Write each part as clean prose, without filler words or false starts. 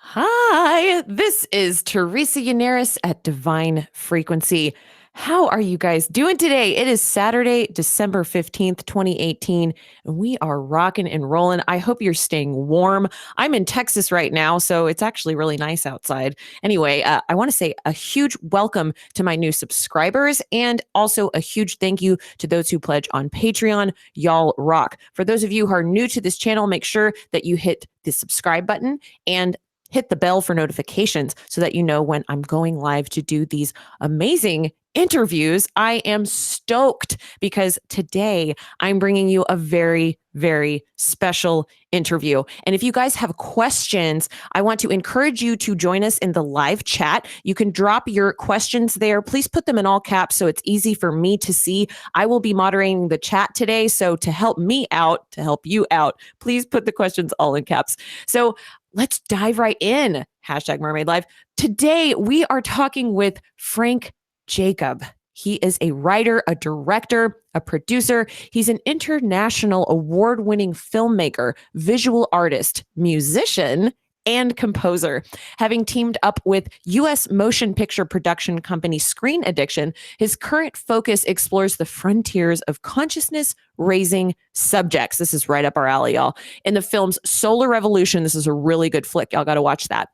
Hi, this is Teresa Yanaros at Divine Frequency. How are you guys doing today? It is Saturday, December 15th, 2018, and we are rocking and rolling. I hope you're staying warm. I'm in Texas right now, so it's actually really nice outside. Anyway, I want to say a huge welcome to my new subscribers and also a huge thank you to those who pledge on Patreon. Y'all rock. For those of you who are new to this channel, make sure that you hit the subscribe button and hit the bell for notifications so that you know when I'm going live to do these amazing interviews. I am stoked because today I'm bringing you a very, very special interview. And if you guys have questions, I want to encourage you to join us in the live chat. You can drop your questions there. Please put them in all caps so it's easy for me to see. I will be moderating the chat today. So to help me out, to help you out, please put the questions all in caps. So let's dive right in. Hashtag Mermaid Live. Today, we are talking with Frank Jacob. He is a writer, a director, a producer. He's an international award-winning filmmaker, visual artist, musician, and composer. Having teamed up with U.S. motion picture production company Screen Addiction, his current focus explores the frontiers of consciousness-raising subjects. This is right up our alley, y'all. In the films Solar Revolution, this is a really good flick. Y'all got to watch that.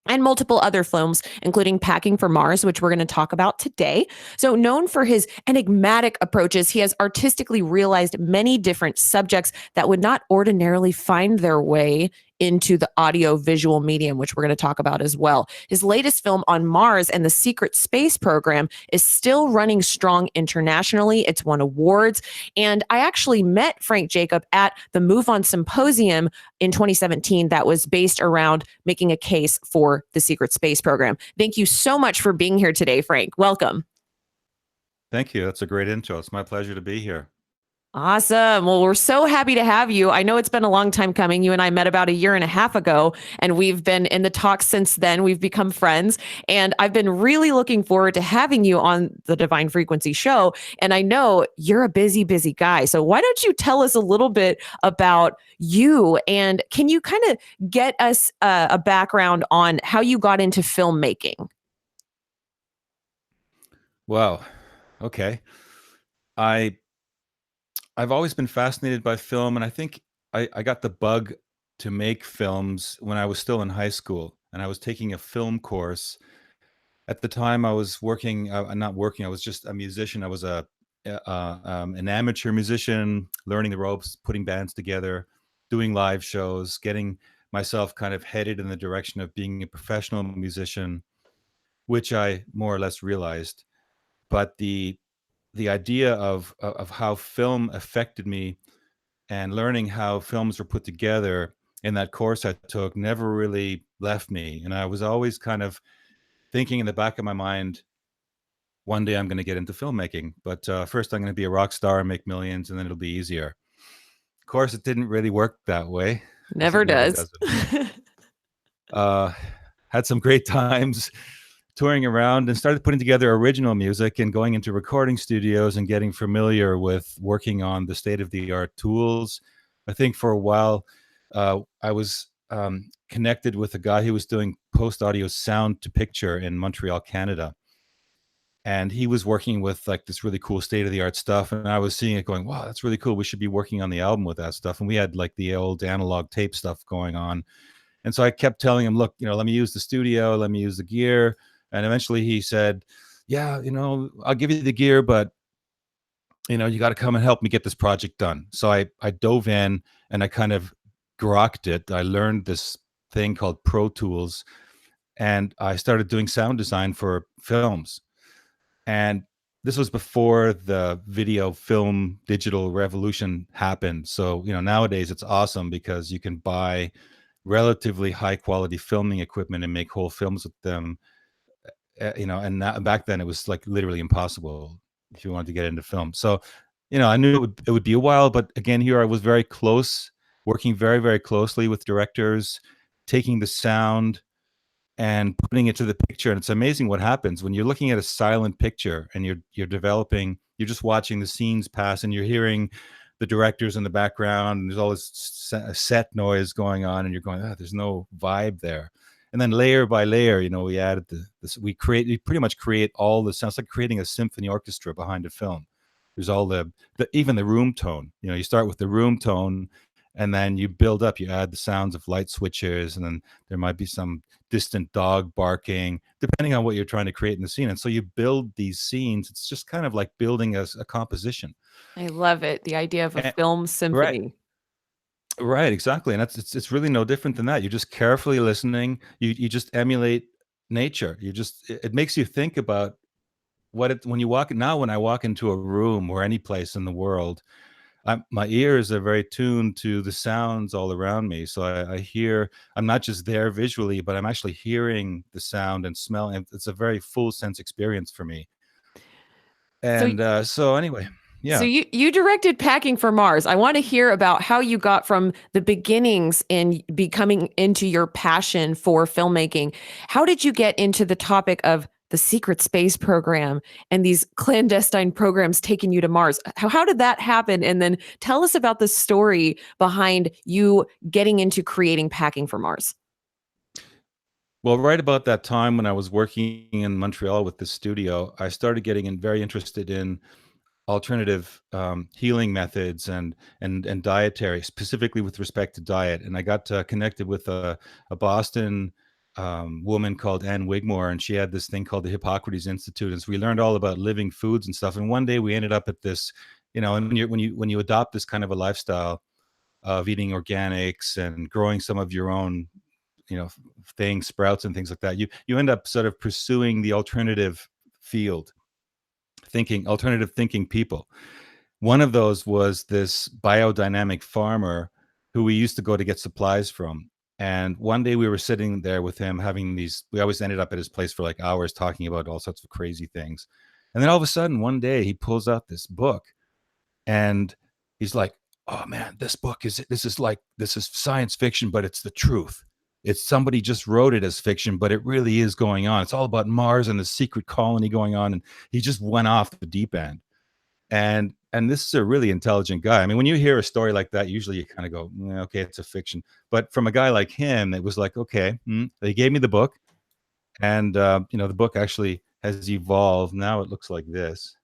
And multiple other films, including Packing for Mars, which we're going to talk about today. So known for his enigmatic approaches, he has artistically realized many different subjects that would not ordinarily find their way into the audio visual medium, which we're going to talk about as well. His latest film on Mars and the secret space program is still running strong internationally. It's won awards. And I actually met Frank Jacob at the Move On Symposium in 2017 that was based around making a case for the secret space program. Thank you so much for being here today, Frank. Welcome. Thank you. That's a great intro. It's my pleasure to be here. Awesome. Well, we're so happy to have you. I know it's been a long time coming. You and I met about 1.5 years ago, and we've been in the talks since then. We've become friends, and I've been really looking forward to having you on the Divine Frequency show. And I know you're a busy, busy guy. So why don't you tell us a little bit about you, and can you kind of get us a background on how you got into filmmaking? Wow. Okay. I I've always been fascinated by film, and I think I got the bug to make films when I was still in high school, and I was taking a film course. At the time, I was working, not working. I was just a musician. I was an amateur musician, learning the ropes, putting bands together, doing live shows, getting myself kind of headed in the direction of being a professional musician, which I more or less realized. But the idea of how film affected me and learning how films were put together in that course I took never really left me. And I was always kind of thinking in the back of my mind, one day I'm going to get into filmmaking, but first I'm going to be a rock star and make millions, and then it'll be easier. Of course, it didn't really work that way, as Never it never does. does. Had some great times touring around and started putting together original music and going into recording studios and getting familiar with working on the state-of-the-art tools. I think for a while, I was connected with a guy who was doing post-audio sound to picture in Montreal, Canada. And he was working with like this really cool state-of-the-art stuff. And I was seeing it going, wow, that's really cool. We should be working on the album with that stuff. And we had like the old analog tape stuff going on. And so I kept telling him, look, let me use the studio, let me use the gear. And eventually he said, yeah, I'll give you the gear, but you got to come and help me get this project done. So I dove in and I kind of grokked it. I learned this thing called Pro Tools, and I started doing sound design for films. And this was before the video film digital revolution happened. So, nowadays it's awesome because you can buy relatively high quality filming equipment and make whole films with them. And back then it was like literally impossible if you wanted to get into film. So, I knew it would be a while, but again, here I was very close, working very, very closely with directors, taking the sound and putting it to the picture. And it's amazing what happens when you're looking at a silent picture and you're developing, you're just watching the scenes pass and you're hearing the directors in the background and there's all this set noise going on and you're going, there's no vibe there. And then layer by layer, we added this. We pretty much create all the sounds, like creating a symphony orchestra behind a film. There's all even the room tone. You start with the room tone, and then you build up. You add the sounds of light switches, and then there might be some distant dog barking, depending on what you're trying to create in the scene. And so you build these scenes. It's just kind of like building a composition. I love it. The idea of a film Right. symphony. Right, exactly. And it's really no different than that. You're just carefully listening. You just emulate nature. It makes you think about when you walk. Now when I walk into a room or any place in the world, my ears are very tuned to the sounds all around me. So I hear, I'm not just there visually, but I'm actually hearing the sound and smelling. It's a very full sense experience for me. So And so anyway, So yeah. you directed Packing for Mars. I want to hear about how you got from the beginnings in becoming into your passion for filmmaking. How did you get into the topic of the secret space program and these clandestine programs taking you to Mars? How did that happen? And then tell us about the story behind you getting into creating Packing for Mars. Well, right about that time when I was working in Montreal with the studio, I started getting very interested in alternative healing methods and dietary, specifically with respect to diet. And I got connected with a Boston woman called Ann Wigmore, and she had this thing called the Hippocrates Institute. And so we learned all about living foods and stuff. And one day we ended up at this, and when you adopt this kind of a lifestyle of eating organics and growing some of your own things, sprouts and things like that, you end up sort of pursuing the alternative field, alternative thinking people. One of those was this biodynamic farmer who we used to go to get supplies from. And one day we were sitting there with him we always ended up at his place for like hours talking about all sorts of crazy things. And then all of a sudden one day he pulls out this book and he's like, "Oh man, this is science fiction, but it's the truth. It's somebody just wrote it as fiction, but it really is going on. It's all about Mars and the secret colony going on." And he just went off the deep end. And this is a really intelligent guy. I mean, when you hear a story like that, usually you kind of go, okay, it's a fiction. But from a guy like him, it was like, okay, they gave me the book, and the book actually has evolved. Now it looks like this.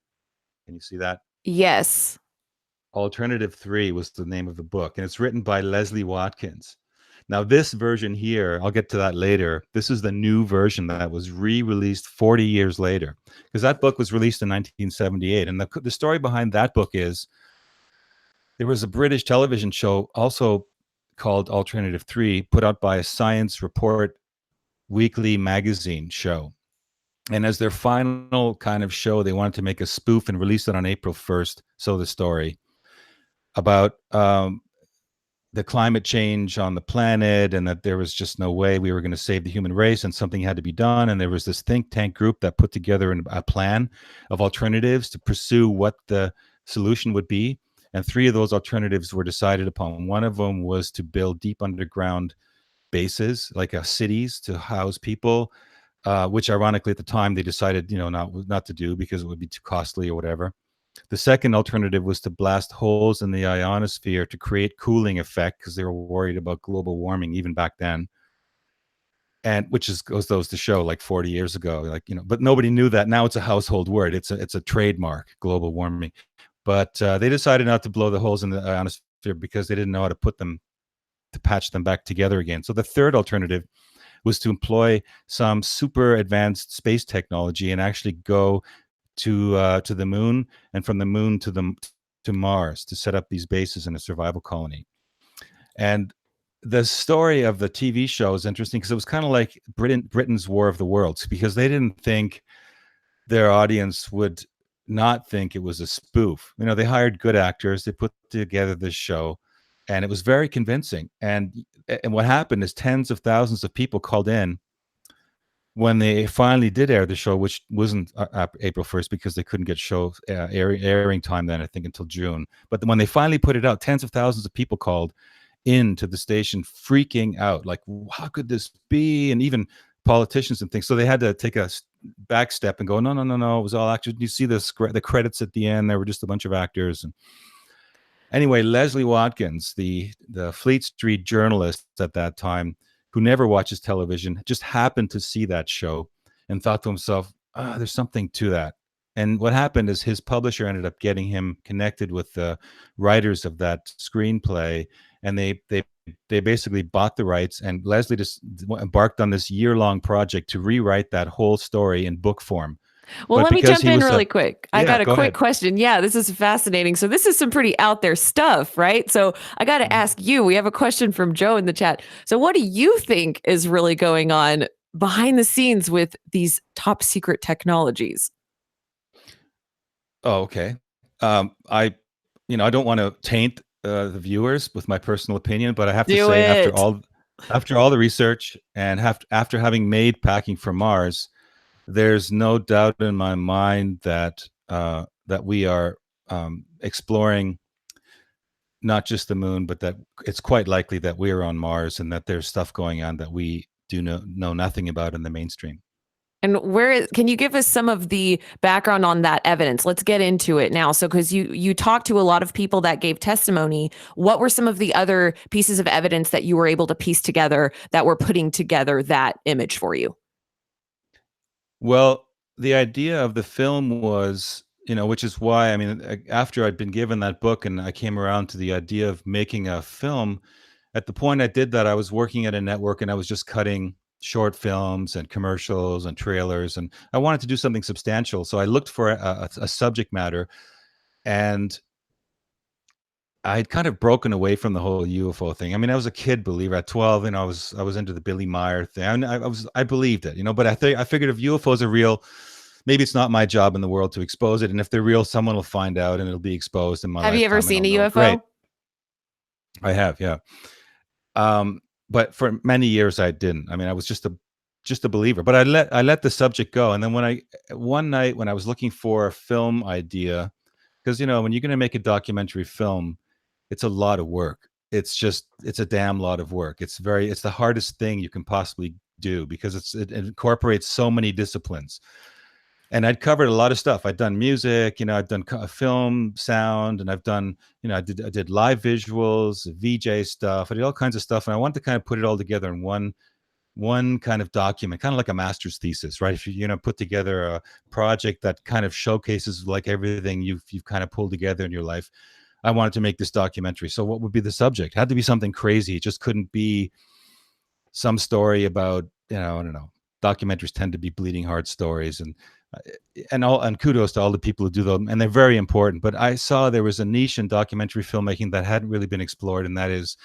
Can you see that? Yes. Alternative 3 was the name of the book, and it's written by Leslie Watkins. Now, this version here, I'll get to that later. This is the new version that was re-released 40 years later, because that book was released in 1978. And the story behind that book is there was a British television show also called Alternative 3, put out by a Science Report weekly magazine show. And as their final kind of show, they wanted to make a spoof and release it on April 1st. So the story about the climate change on the planet, and that there was just no way we were going to save the human race, and something had to be done. And there was this think tank group that put together a plan of alternatives to pursue what the solution would be. And 3 of those alternatives were decided upon. One of them was to build deep underground bases, like cities, to house people, which ironically at the time they decided, not to do because it would be too costly or whatever. The second alternative was to blast holes in the ionosphere to create cooling effect, because they were worried about global warming even back then. And which goes to show, like 40 years ago, but nobody knew that. Now it's a household word. It's a trademark, global warming. But they decided not to blow the holes in the ionosphere because they didn't know how to patch them back together again. So the third alternative was to employ some super advanced space technology and actually go to the moon, and from the moon to Mars, to set up these bases in a survival colony. And the story of the TV show is interesting because it was kind of like Britain's War of the Worlds, because they didn't think their audience would not think it was a spoof. They hired good actors, they put together this show, and it was very convincing. And what happened is tens of thousands of people called in when they finally did air the show, which wasn't April 1st because they couldn't get show airing time then, I think, until June. But when they finally put it out, tens of thousands of people called into the station freaking out, like, how could this be? And even politicians and things. So they had to take a back step and go, no, it was all actors. You see the credits at the end, there were just a bunch of actors. And anyway, Leslie Watkins, the Fleet Street journalist at that time, who never watches television, just happened to see that show and thought to himself, there's something to that. And what happened is his publisher ended up getting him connected with the writers of that screenplay, and they basically bought the rights. And Leslie just embarked on this year-long project to rewrite that whole story in book form. Well, But let me because jump he in was really quick. I yeah, got a go quick ahead. question. Yeah, this is fascinating. So this is some pretty out there stuff, right? So I got to ask you, we have a question from Joe in the chat. So what do you think is really going on behind the scenes with these top secret technologies? Oh, okay. I, I don't want to taint the viewers with my personal opinion, but I have to Do say, it. after all the research and after having made Packing for Mars, there's no doubt in my mind that that we are exploring not just the moon, but that it's quite likely that we are on Mars, and that there's stuff going on that we do know nothing about in the mainstream. And can you give us some of the background on that evidence? Let's get into it now. So, because you talked to a lot of people that gave testimony, what were some of the other pieces of evidence that you were able to piece together that were putting together that image for you? Well, the idea of the film was, which is why, I mean, after I'd been given that book and I came around to the idea of making a film, at the point I did that, I was working at a network and I was just cutting short films and commercials and trailers, and I wanted to do something substantial. So I looked for a subject matter, and I had kind of broken away from the whole UFO thing. I mean, I was a kid believer at 12, and I was into the Billy Meyer thing. I believed it, but I figured if UFOs are real, maybe it's not my job in the world to expose it. And if they're real, someone will find out and it'll be exposed in my Have you ever lifetime and seen I'll a know it. Great. UFO? I have, yeah. But for many years I didn't. I mean, I was just a believer, but I let the subject go. And then one night when I was looking for a film idea, because when you're going to make a documentary film, it's a lot of work. It's a damn lot of work. It's the hardest thing you can possibly do, because it incorporates so many disciplines. And I'd covered a lot of stuff. I'd done music, I've done film sound, and I've done, I did live visuals, VJ stuff. I did all kinds of stuff, and I wanted to kind of put it all together in one kind of document, kind of like a master's thesis, right? If you put together a project that kind of showcases like everything you've kind of pulled together in your life. I wanted to make this documentary. So what would be the subject? It had to be something crazy. It just couldn't be some story about, I don't know. Documentaries tend to be bleeding heart stories, and kudos to all the people who do them, and they're very important. But I saw there was a niche in documentary filmmaking that hadn't really been explored, and that is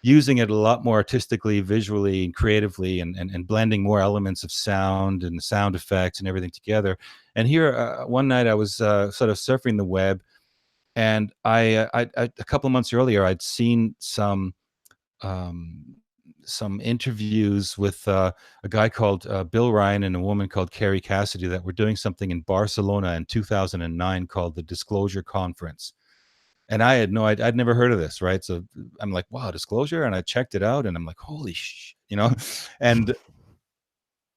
using it a lot more artistically, visually, and creatively, and blending more elements of sound and sound effects and everything together. And here, one night, I was sort of surfing the web, and I a couple of months earlier, I'd seen some interviews with a guy called Bill Ryan and a woman called Carrie Cassidy that were doing something in Barcelona in 2009 called the Disclosure Conference. And I'd never heard of this, right? So I'm like, wow, Disclosure, and I checked it out, and I'm like, holy and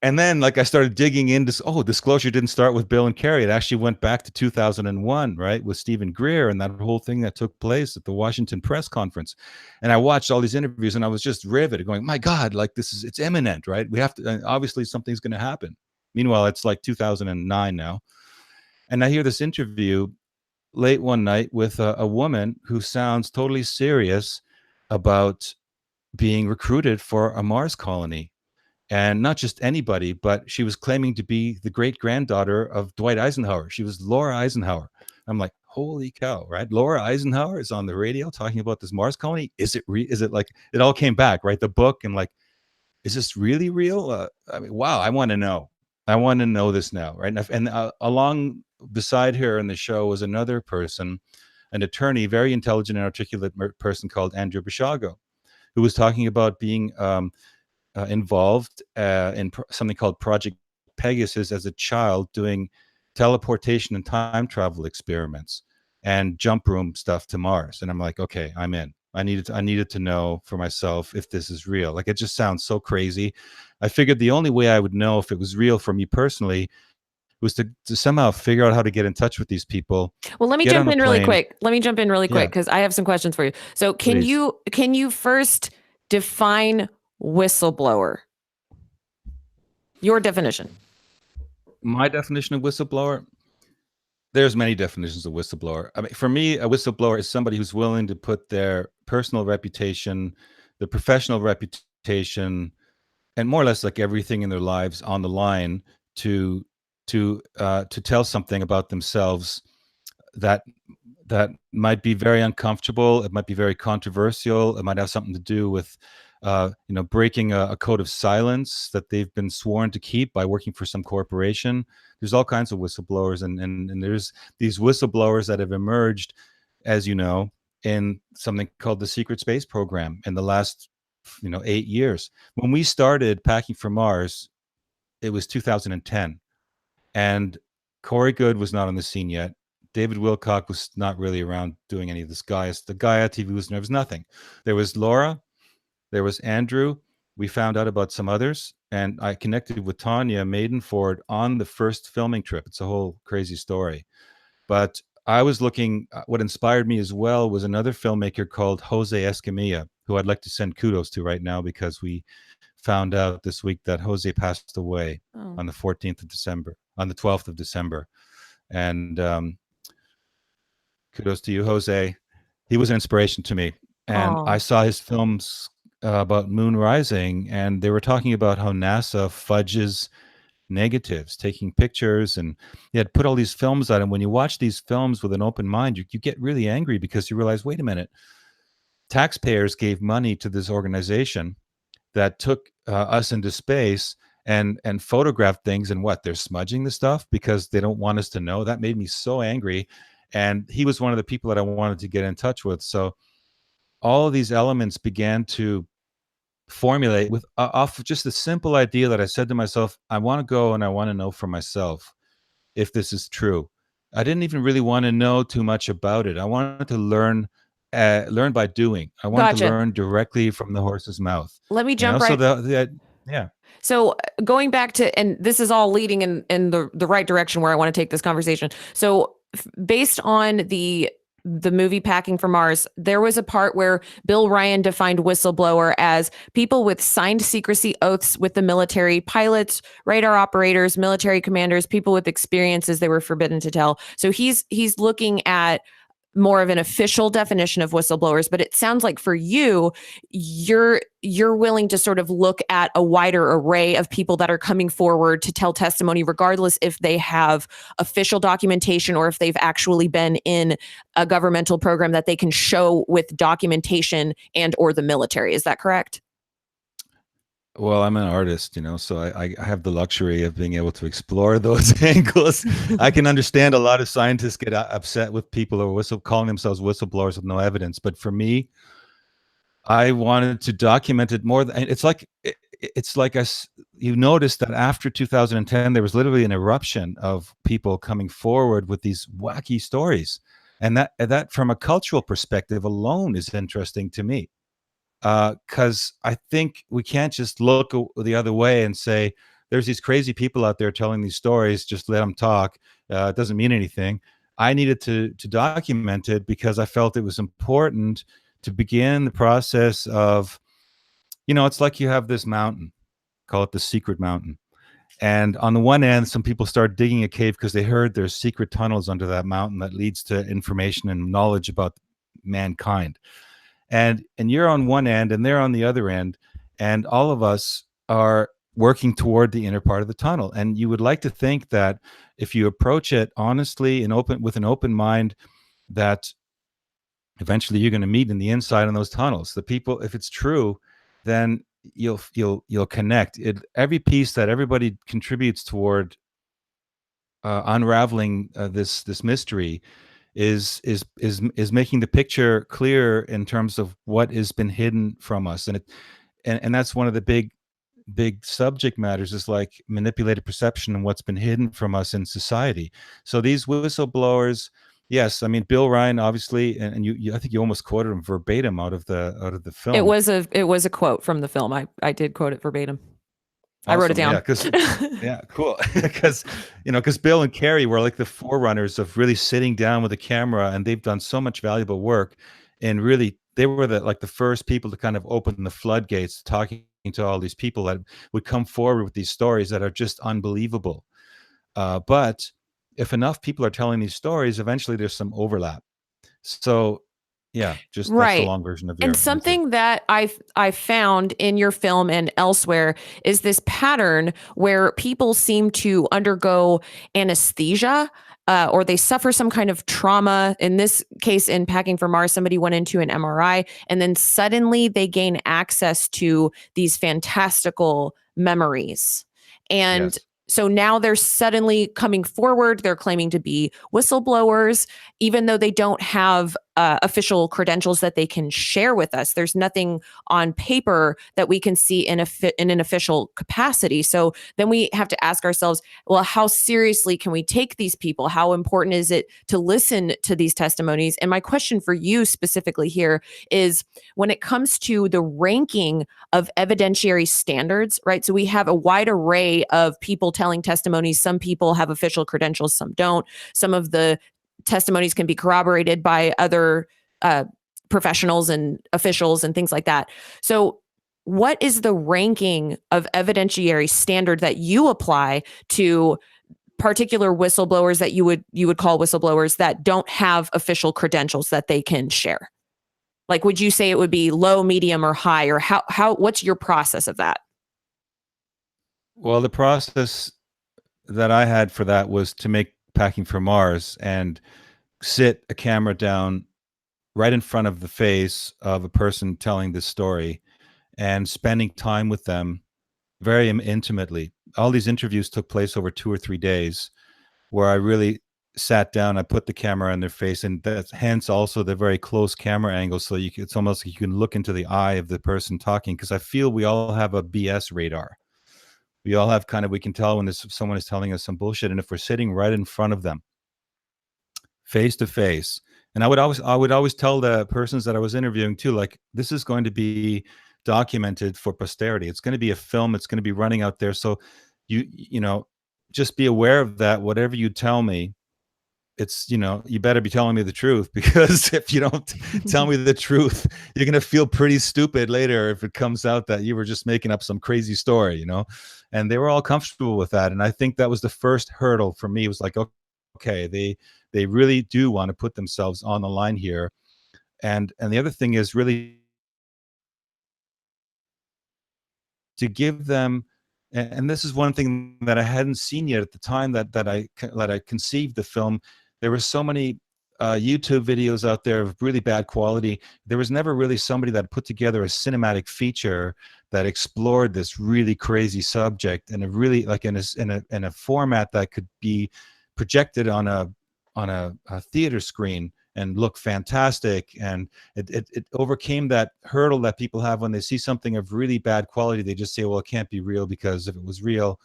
and then, like, I started digging into, Disclosure didn't start with Bill and Carrie. It actually went back to 2001, right, with Stephen Greer and that whole thing that took place at the Washington press conference. And I watched all these interviews, and I was just riveted, going, my God, like, it's imminent, right? We have to, obviously something's going to happen. Meanwhile, it's like 2009 now. And I hear this interview late one night with a woman who sounds totally serious about being recruited for a Mars colony. And not just anybody, but she was claiming to be the great granddaughter of Dwight Eisenhower. She was Laura Eisenhower. I'm like, holy cow, right? Laura Eisenhower is on the radio talking about this Mars colony. Is it like, it all came back, right? The book, and like, is this really real? I mean, wow, I want to know. I want to know this now, right? And along beside her in the show was another person, an attorney, very intelligent and articulate person called Andrew Bishago, who was talking about being involved in something called Project Pegasus as a child, doing teleportation and time travel experiments and jump room stuff to Mars. And I'm like, okay, I'm in. I needed to know for myself if this is real. Like, it just sounds so crazy. I figured the only way I would know if it was real for me personally was to somehow figure out how to get in touch with these people. Well, let me get jump on a in really plane. quick. Let me jump in really quick Yeah, because I have some questions for you. So please. can you first define whistleblower? Your definition. My definition of whistleblower, there's many definitions of whistleblower. I mean, for me, a whistleblower is somebody who's willing to put their personal reputation, the professional reputation, and more or less like everything in their lives on the line to to tell something about themselves that might be very uncomfortable. It might be very controversial. It might have something to do with breaking a code of silence that they've been sworn to keep by working for some corporation. There's all kinds of whistleblowers, and there's these whistleblowers that have emerged, as you know, in something called the secret space program in the last 8 years. When we started Packing for Mars, it was 2010, and Corey Good was not on the scene yet. David Wilcock was not really around doing any of this. The Gaia TV there was nothing. There was Laura, there was Andrew. We found out about some others, and I connected with Tanya Maidenford on the first filming trip. It's a whole crazy story. But I was looking, what inspired me as well was another filmmaker called Jose Escamilla, who I'd like to send kudos to right now, because we found out this week that Jose passed away on the 14th of December, on the 12th of December. And kudos to you, Jose. He was an inspiration to me. And I saw his films about moon rising, and they were talking about how NASA fudges negatives, taking pictures, and he had put all these films out. And when you watch these films with an open mind, you get really angry, because you realize, wait a minute, taxpayers gave money to this organization that took us into space and photographed things, and what, they're smudging the stuff because they don't want us to know. That made me so angry. And he was one of the people that I wanted to get in touch with. So all of these elements began to formulate with off just the simple idea that I said to myself, I want to go and I want to know for myself if this is true. I didn't even really want to know too much about it. I wanted to learn by doing. I wanted to learn directly from the horse's mouth. Let me jump right. So yeah. So going back to, and this is all leading in the right direction where I want to take this conversation. So based on the movie Packing for Mars, there was a part where Bill Ryan defined whistleblower as people with signed secrecy oaths with the military, pilots, radar operators, military commanders, people with experiences they were forbidden to tell. So he's looking at more of an official definition of whistleblowers, but it sounds like for you, you're willing to sort of look at a wider array of people that are coming forward to tell testimony, regardless if they have official documentation or if they've actually been in a governmental program that they can show with documentation and or the military. Is that correct? Well, I'm an artist, so I have the luxury of being able to explore those angles. I can understand a lot of scientists get upset with people who are calling themselves whistleblowers with no evidence. But for me, I wanted to document it more. It's like you noticed that after 2010, there was literally an eruption of people coming forward with these wacky stories. And that from a cultural perspective alone is interesting to me. Because I think we can't just look the other way and say, there's these crazy people out there telling these stories, just let them talk. It doesn't mean anything. I needed to document it because I felt it was important to begin the process of, it's like you have this mountain, call it the secret mountain. And on the one end, some people start digging a cave because they heard there's secret tunnels under that mountain that leads to information and knowledge about mankind. And you're on one end and they're on the other end, and all of us are working toward the inner part of the tunnel. And you would like to think that if you approach it honestly and with an open mind, that eventually you're going to meet in the inside in those tunnels. The people, if it's true, then you'll connect. Every piece that everybody contributes toward unraveling this mystery is making the picture clear in terms of what has been hidden from us. And that's one of the big subject matters, is like manipulated perception and what's been hidden from us in society. So these whistleblowers, yes, I mean, Bill Ryan, obviously, and you I think you almost quoted him verbatim out of the film. It was a quote from the film. I did quote it verbatim. Awesome. I wrote it down. Yeah, cool. Because Bill and Carrie were like the forerunners of really sitting down with a camera, and they've done so much valuable work. And really, they were the first people to kind of open the floodgates, talking to all these people that would come forward with these stories that are just unbelievable. But if enough people are telling these stories, eventually there's some overlap. So yeah, just that's the Right. long version of And your answer. something that I found in your film and elsewhere is this pattern where people seem to undergo anesthesia, or they suffer some kind of trauma. In this case, in Packing for Mars, somebody went into an MRI and then suddenly they gain access to these fantastical memories. And Yes. so now they're suddenly coming forward. They're claiming to be whistleblowers, even though they don't have official credentials that they can share with us. There's nothing on paper that we can see in an official capacity. So then we have to ask ourselves, well, how seriously can we take these people? How important is it to listen to these testimonies? And my question for you specifically here is, when it comes to the ranking of evidentiary standards, right? So we have a wide array of people telling testimonies. Some people have official credentials, some don't. Some of the testimonies can be corroborated by other professionals and officials and things like that. So, what is the ranking of evidentiary standard that you apply to particular whistleblowers that you would call whistleblowers that don't have official credentials that they can share? Like, would you say it would be low, medium, or high, or how what's your process of that? Well, the process that I had for that was to make Packing for Mars and sit a camera down right in front of the face of a person telling this story and spending time with them very intimately. All these interviews took place over 2 or 3 days where I really sat down, I put the camera on their face, and that's hence also the very close camera angle. So it's almost like you can look into the eye of the person talking, because I feel we all have a BS radar. We all have kind of, we can tell when someone is telling us some bullshit. And if we're sitting right in front of them, face to face. And I would always tell the persons that I was interviewing too, like, this is going to be documented for posterity. It's going to be a film. It's going to be running out there. So you just be aware of that. Whatever you tell me, you better be telling me the truth, because if you don't tell me the truth, you're going to feel pretty stupid later if it comes out that you were just making up some crazy story. And they were all comfortable with that. And I think that was the first hurdle for me. It was like, okay, they really do want to put themselves on the line here. And the other thing is really to give them, and this is one thing that I hadn't seen yet at the time that I conceived the film. There were so many YouTube videos out there of really bad quality. There was never really somebody that put together a cinematic feature that explored this really crazy subject in a really, like, in a format that could be projected on a theater screen and look fantastic. And it overcame that hurdle that people have when they see something of really bad quality. They just say, well, it can't be real, because if it was real,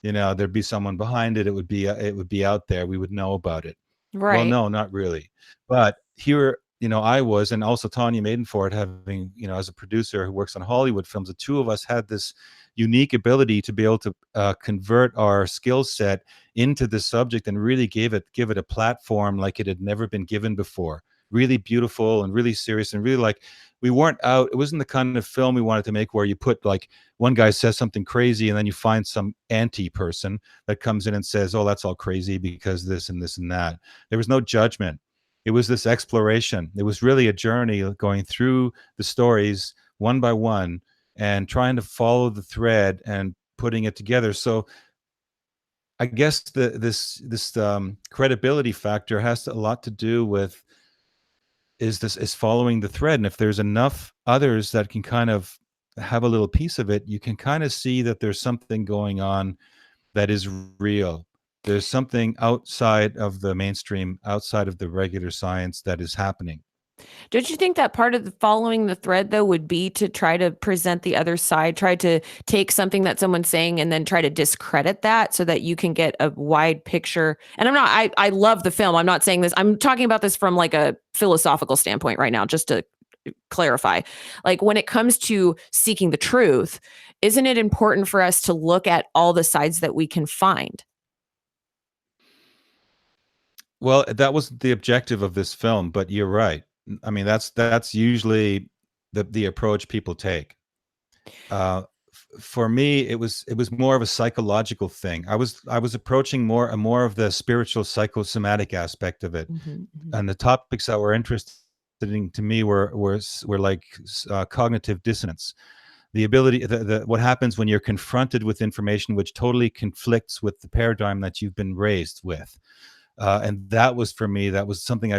there'd be someone behind it. It would be out there. We would know about it. Well, Right. no, not really. But here, I was, and also Tanya Maidenford, having, as a producer who works on Hollywood films, the two of us had this unique ability to be able to convert our skill set into the subject and really give it a platform like it had never been given before. Really beautiful and really serious, and really, like, we weren't out. It wasn't the kind of film we wanted to make where you put, like, one guy says something crazy and then you find some anti person that comes in and says, oh, that's all crazy because this and this and that. There was no judgment. It was this exploration. It was really a journey going through the stories one by one and trying to follow the thread and putting it together. So I guess this credibility factor has a lot to do with, is following the thread. And if there's enough others that can kind of have a little piece of it, you can kind of see that there's something going on that is real. There's something outside of the mainstream, outside of the regular science, that is happening. Don't you think that part of following the thread, though, would be to try to present the other side, try to take something that someone's saying and then try to discredit that so that you can get a wide picture? And I love the film. I'm not saying this, I'm talking about this from like a philosophical standpoint right now, just to clarify. Like, when it comes to seeking the truth, isn't it important for us to look at all the sides that we can find? Well, that was the objective of this film, but you're right. I mean, that's usually the approach people take. Uh, for me, it was more of a psychological thing. I was approaching more of the spiritual psychosomatic aspect of it, Mhm, mhm. and the topics that were interesting to me were like cognitive dissonance, the ability, what happens when you're confronted with information which totally conflicts with the paradigm that you've been raised with. And that was, for me, that was something I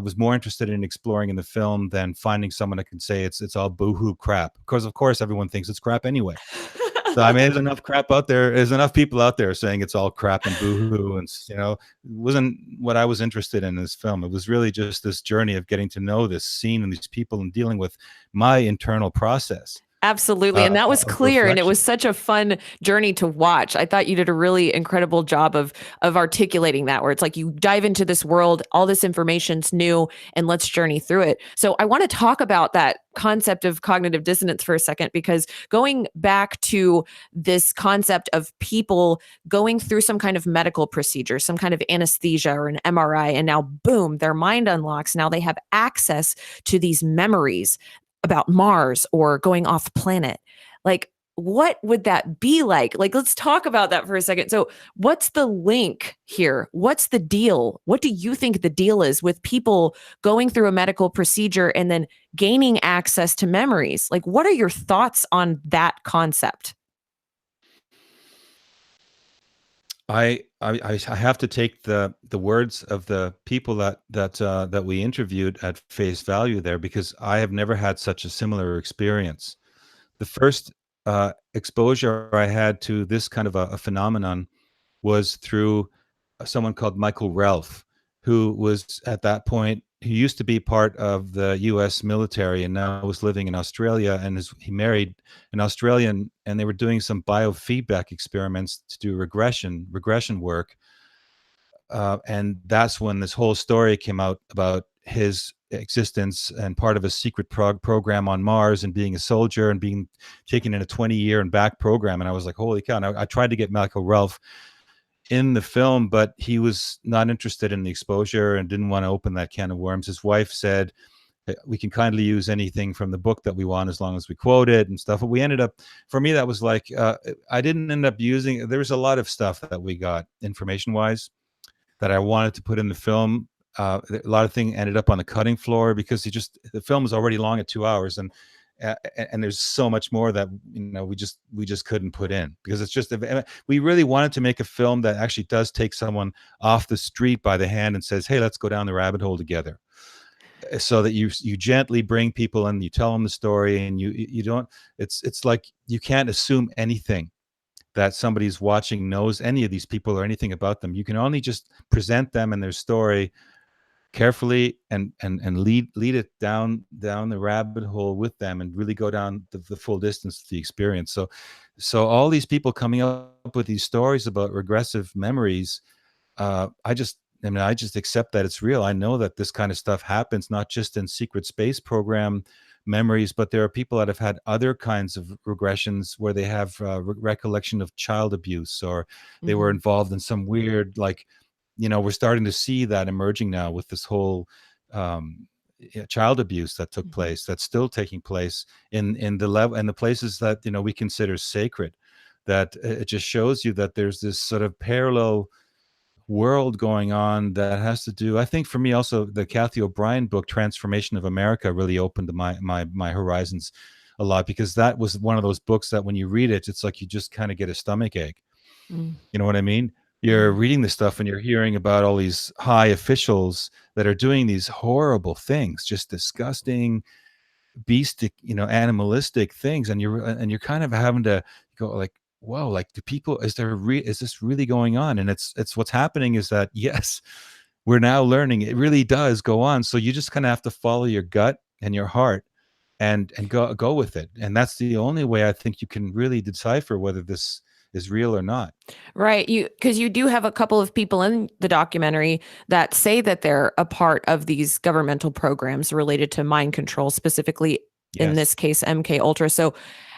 was more interested in exploring in the film than finding someone that can say it's all boohoo crap, because of course everyone thinks it's crap anyway. So I mean, there's enough crap out there. There's enough people out there saying it's all crap and boohoo, and it wasn't what I was interested in this film. It was really just this journey of getting to know this scene and these people and dealing with my internal process Absolutely. And that was of clear. And it was reflection. such a fun journey to watch. I thought you did a really incredible job of articulating that, where it's like you dive into this world, all this information's new, and let's journey through it. So I want to talk about that concept of cognitive dissonance for a second, because going back to this concept of people going through some kind of medical procedure, some kind of anesthesia or an MRI, and now boom, their mind unlocks. Now they have access to these memories about Mars or going off planet. Like, what would that be like? Like, let's talk about that for a second. So, what's the link here? What's the deal? What do you think the deal is with people going through a medical procedure and then gaining access to memories? Like, what are your thoughts on that concept? I have to take the words of the people that we interviewed at face value there, because I have never had such a similar experience. The first exposure I had to this kind of a phenomenon was through someone called Michael Ralph, who was at that point, he used to be part of the U.S. military and now was living in Australia, and he married an Australian, and they were doing some biofeedback experiments to do regression work. And that's when this whole story came out about his existence and part of a secret program on Mars, and being a soldier and being taken in a 20-year and back program. And I was like, holy cow. And I tried to get Michael Ralph in the film, but he was not interested in the exposure and didn't want to open that can of worms. His wife said, we can kindly use anything from the book that we want as long as we quote it and stuff. But we ended up, for me, that was like, I didn't end up using, there was a lot of stuff that we got information wise that I wanted to put in the film. A lot of things ended up on the cutting floor because the film is already long at 2 hours, and there's so much more that we just couldn't put in, because it's just, we really wanted to make a film that actually does take someone off the street by the hand and says, hey, let's go down the rabbit hole together, so that you gently bring people in, you tell them the story, and you don't, it's like you can't assume anything that somebody's watching knows any of these people or anything about them. You can only just present them and their story carefully, and lead it down the rabbit hole with them, and really go down the full distance of the experience. So all these people coming up with these stories about regressive memories, I just accept that it's real. I know that this kind of stuff happens not just in secret space program memories, but there are people that have had other kinds of regressions where they have recollection of child abuse, or they were Mhm. involved in some weird, like, we're starting to see that emerging now with this whole um, child abuse that took Mhm. place, that's still taking place in the level and the places that we consider sacred. That it just shows you that there's this sort of parallel world going on that has to do, I think, for me also, the Kathy O'Brien book Transformation of America really opened my horizons a lot, because that was one of those books that when you read it, it's like you just kind of get a stomach ache. Mm. You know what I mean? You're Mhm. reading this stuff and you're hearing about all these high officials that are doing these horrible things, just disgusting, beastic, animalistic things, and you're kind of having to go like, whoa, like, do people, is this really going on? And it's what's happening is that, yes, we're now learning it really does go on. So you just kind of have to follow your gut and your heart, and go with it. And that's the only way I think you can really decipher whether this is real or not. Right. Because you do have a couple of people in the documentary that say that they're a part of these governmental programs related to mind control, specifically in Yes. this case, MK Ultra. So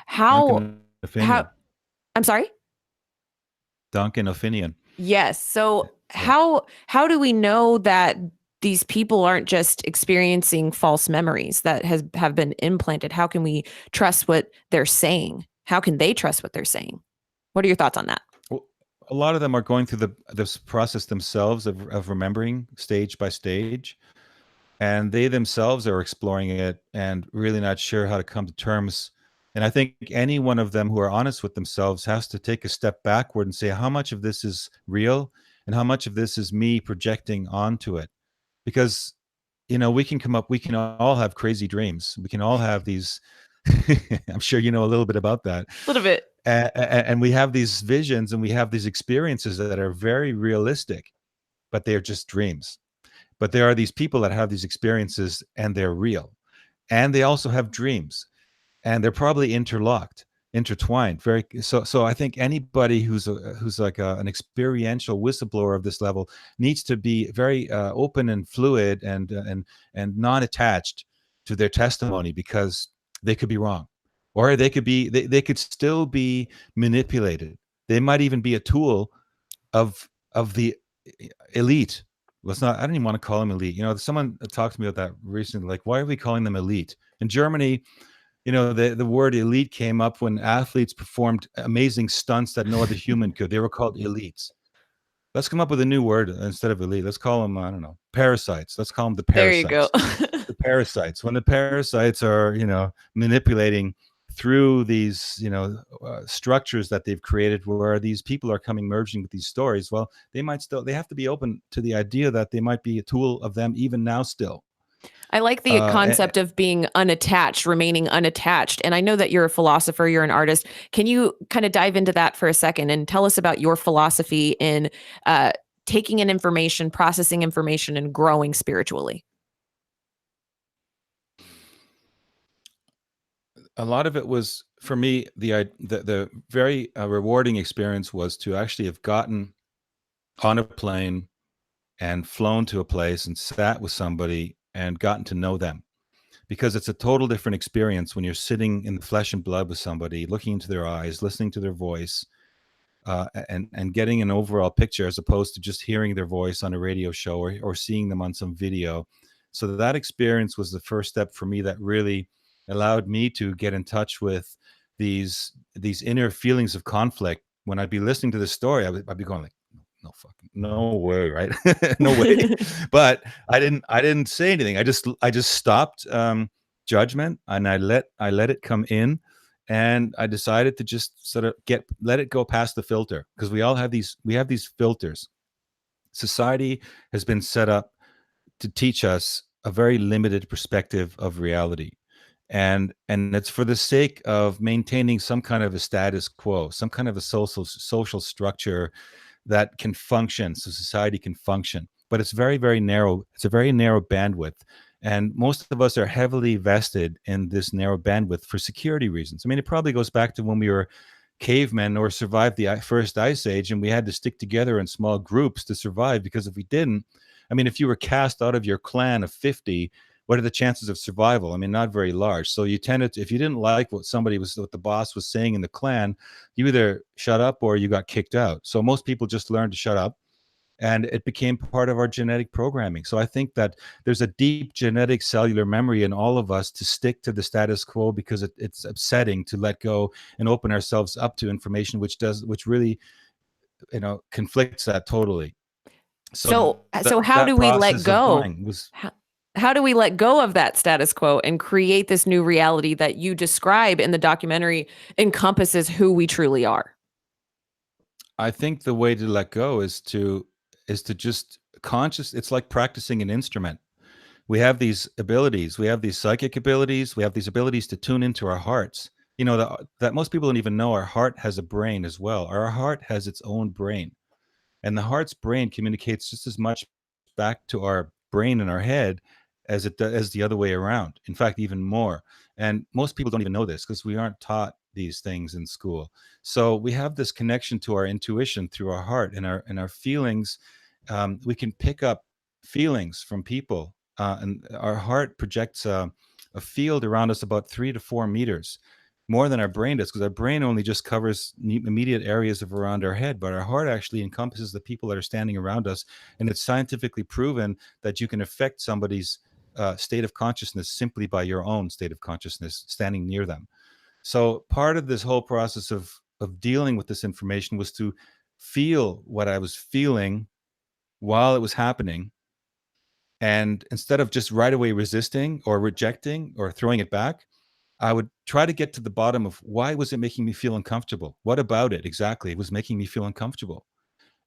how, Duncan how, O'Finian. I'm sorry? Duncan O'Finian. Yes. So Yeah. how do we know that these people aren't just experiencing false memories that have been implanted? How can we trust what they're saying? How can they trust what they're saying? What are your thoughts on that? Well, a lot of them are going through this process themselves of remembering stage by stage, and they themselves are exploring it and really not sure how to come to terms. And I think any one of them who are honest with themselves has to take a step backward and say, how much of this is real and how much of this is me projecting onto it? Because we can all have crazy dreams. We can all have these. I'm sure you know a little bit about that. A little bit. And we have these visions and we have these experiences that are very realistic, but they're just dreams. But there are these people that have these experiences and they're real. And they also have dreams, and they're probably intertwined. So I think anybody who's like an experiential whistleblower of this level needs to be very open and fluid and non-attached to their testimony, because they could be wrong, or they could still be manipulated. They might even be a tool of the elite. Let's not, I don't even want to call them elite. Someone talked to me about that recently, like, why are we calling them elite? In Germany, the word elite came up when athletes performed amazing stunts that no other human could. They were called elites. Let's come up with a new word instead of elite. Let's call them, I don't know, parasites. Let's call them the There you go. parasites. The parasites. When the parasites are, manipulating through these, structures that they've created, where these people are coming merging with these stories, well, they have to be open to the idea that they might be a tool of them even now still. I like the concept of being unattached, remaining unattached. And I know that you're a philosopher, you're an artist. Can you kind of dive into that for a second and tell us about your philosophy in taking in information, processing information, and growing spiritually? A lot of it was, for me, the very rewarding experience was to actually have gotten on a plane and flown to a place and sat with somebody and gotten to know them, because it's a total different experience when you're sitting in the flesh and blood with somebody, looking into their eyes, listening to their voice, and getting an overall picture, as opposed to just hearing their voice on a radio show or seeing them on some video. So that experience was the first step for me that really allowed me to get in touch with these inner feelings of conflict. When I'd be listening to the story, I'd be going like, no way, right? No way. But I didn't say anything. I just stopped judgment, and I let it come in, and I decided to just sort of let it go past the filter, because we have these filters. Society has been set up to teach us a very limited perspective of reality. And it's for the sake of maintaining some kind of a status quo, some kind of a social structure that can function, so society can function. But it's very, very narrow. It's a very narrow bandwidth. And most of us are heavily vested in this narrow bandwidth for security reasons. I mean, it probably goes back to when we were cavemen or survived the first ice age, and we had to stick together in small groups to survive, because if we didn't, I mean, if you were cast out of your clan of 50, what are the chances of survival? I mean, not very large. So you tended to, if you didn't like what the boss was saying in the clan, you either shut up or you got kicked out. So most people just learned to shut up, and it became part of our genetic programming. So I think that there's a deep genetic cellular memory in all of us to stick to the status quo, because it's upsetting to let go and open ourselves up to information which really, conflicts that totally. So how do we let go? How do we let go of that status quo and create this new reality that you describe in the documentary encompasses who we truly are? I think the way to let go is to just it's like practicing an instrument. We have these abilities, we have these psychic abilities, we have these abilities to tune into our hearts. That most people don't even know our heart has a brain as well. Our heart has its own brain. And the heart's brain communicates just as much back to our brain in our head as it does as the other way around. In fact, even more. And most people don't even know this, because we aren't taught these things in school. So we have this connection to our intuition through our heart and our feelings. We can pick up feelings from people, and our heart projects a field around us about 3 to 4 meters. more than our brain does, because our brain only just covers immediate areas of around our head, but our heart actually encompasses the people that are standing around us. And it's scientifically proven that you can affect somebody's state of consciousness simply by your own state of consciousness standing near them. So part of this whole process of dealing with this information was to feel what I was feeling while it was happening. And instead of just right away resisting or rejecting or throwing it back, I would try to get to the bottom of why was it making me feel uncomfortable? What about it exactly was making me feel uncomfortable?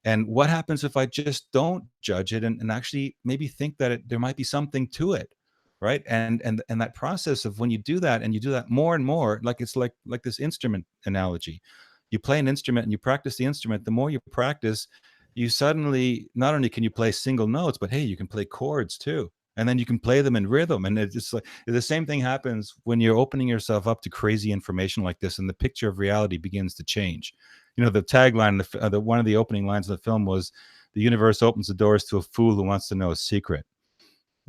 And what happens if I just don't judge it and actually maybe think that there might be something to it, right? And that process of when you do that and you do that more and more, like it's like this instrument analogy. You play an instrument and you practice the instrument. The more you practice, you suddenly not only can you play single notes, but hey, you can play chords too. And then you can play them in rhythm. And it's like the same thing happens when you're opening yourself up to crazy information like this, and the picture of reality begins to change. You know, the tagline, one of the opening lines of the film was, "The universe opens the doors to a fool who wants to know a secret."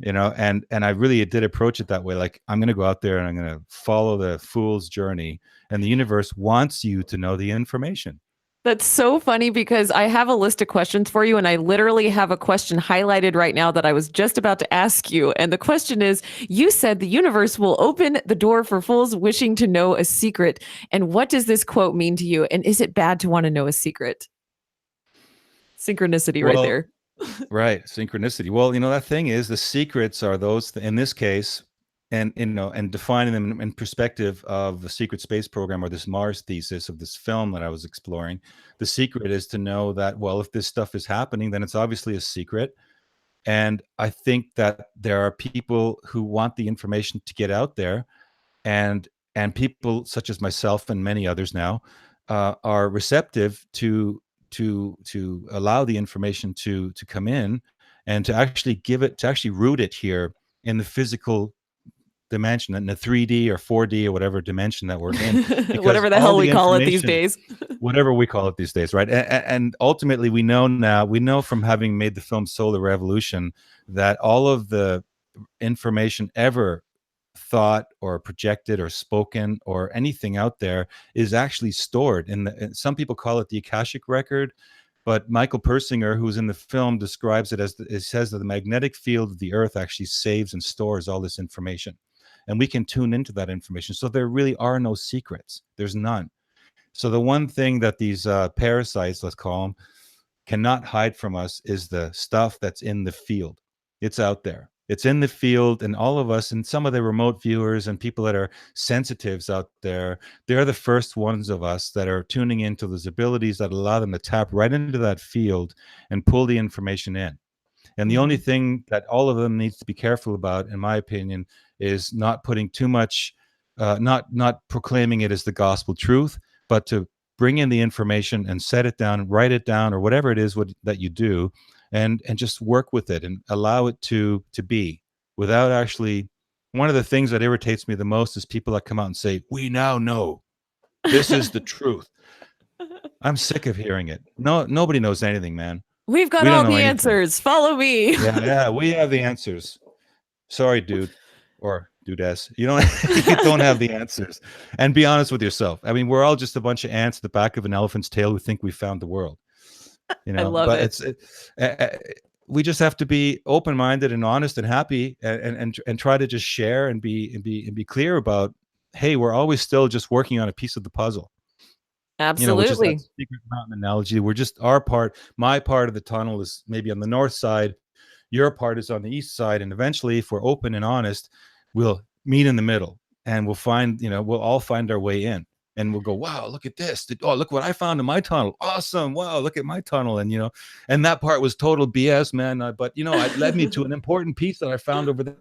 You know, and I really did approach it that way. Like, I'm going to go out there and I'm going to follow the fool's journey, and the universe wants you to know the information. That's so funny because I have a list of questions for you, and I literally have a question highlighted right now that I was just about to ask you. And the question is, you said the universe will open the door for fools wishing to know a secret. And what does this quote mean to you? And is it bad to want to know a secret? Synchronicity right Well, there. right, synchronicity. Well, you know, that thing is, the secrets are those in this case, and you know, and defining them in perspective of the secret space program or this Mars thesis of this film that I was exploring. The secret is to know that, well, if this stuff is happening, then it's obviously a secret. And I think that there are people who want the information to get out there, and people such as myself and many others now are receptive to allow the information to come in, and to actually root it here in the physical dimension, in the 3D or 4D or whatever dimension that we're in, because Whatever the all hell we the call it these information, days. whatever we call it these days, right? And ultimately, we know from having made the film Solar Revolution that all of the information ever thought or projected or spoken or anything out there is actually stored in some people call it the Akashic record, but Michael Persinger, who's in the film, describes it as it says that the magnetic field of the earth actually saves and stores all this information, and we can tune into that information. So there really are no secrets. There's none. So the one thing that these parasites, let's call them, cannot hide from us is the stuff that's in the field. It's out there. It's in the field, and all of us, and some of the remote viewers and people that are sensitives out there, they're the first ones of us that are tuning into those abilities that allow them to tap right into that field and pull the information in. And the only thing that all of them needs to be careful about, in my opinion, is not putting too much, not proclaiming it as the gospel truth, but to bring in the information and set it down, write it down, or whatever it is that you do, and just work with it and allow it to be, without actually. One of the things that irritates me the most is people that come out and say, "We now know. This is the truth." I'm sick of hearing it. No, nobody knows anything, man. We've got We don't all know the anything. answers. Follow me. Yeah, we have the answers. Sorry, dude, or dudess. You don't have the answers. And be honest with yourself. I mean, we're all just a bunch of ants at the back of an elephant's tail who think we found the world. You I know, love but it. we just have to be open-minded and honest and happy, and try to just share and be clear about, hey, we're always still just working on a piece of the puzzle. You know, which is that Absolutely. secret mountain analogy. We're just my part of the tunnel is maybe on the north side, your part is on the east side, and eventually, if we're open and honest, we'll meet in the middle, and we'll all find our way in, and we'll go, wow, look at this. Oh, look what I found in my tunnel. Awesome. Wow, look at my tunnel. And and that part was total BS, man. But it led me to an important piece that I found over there.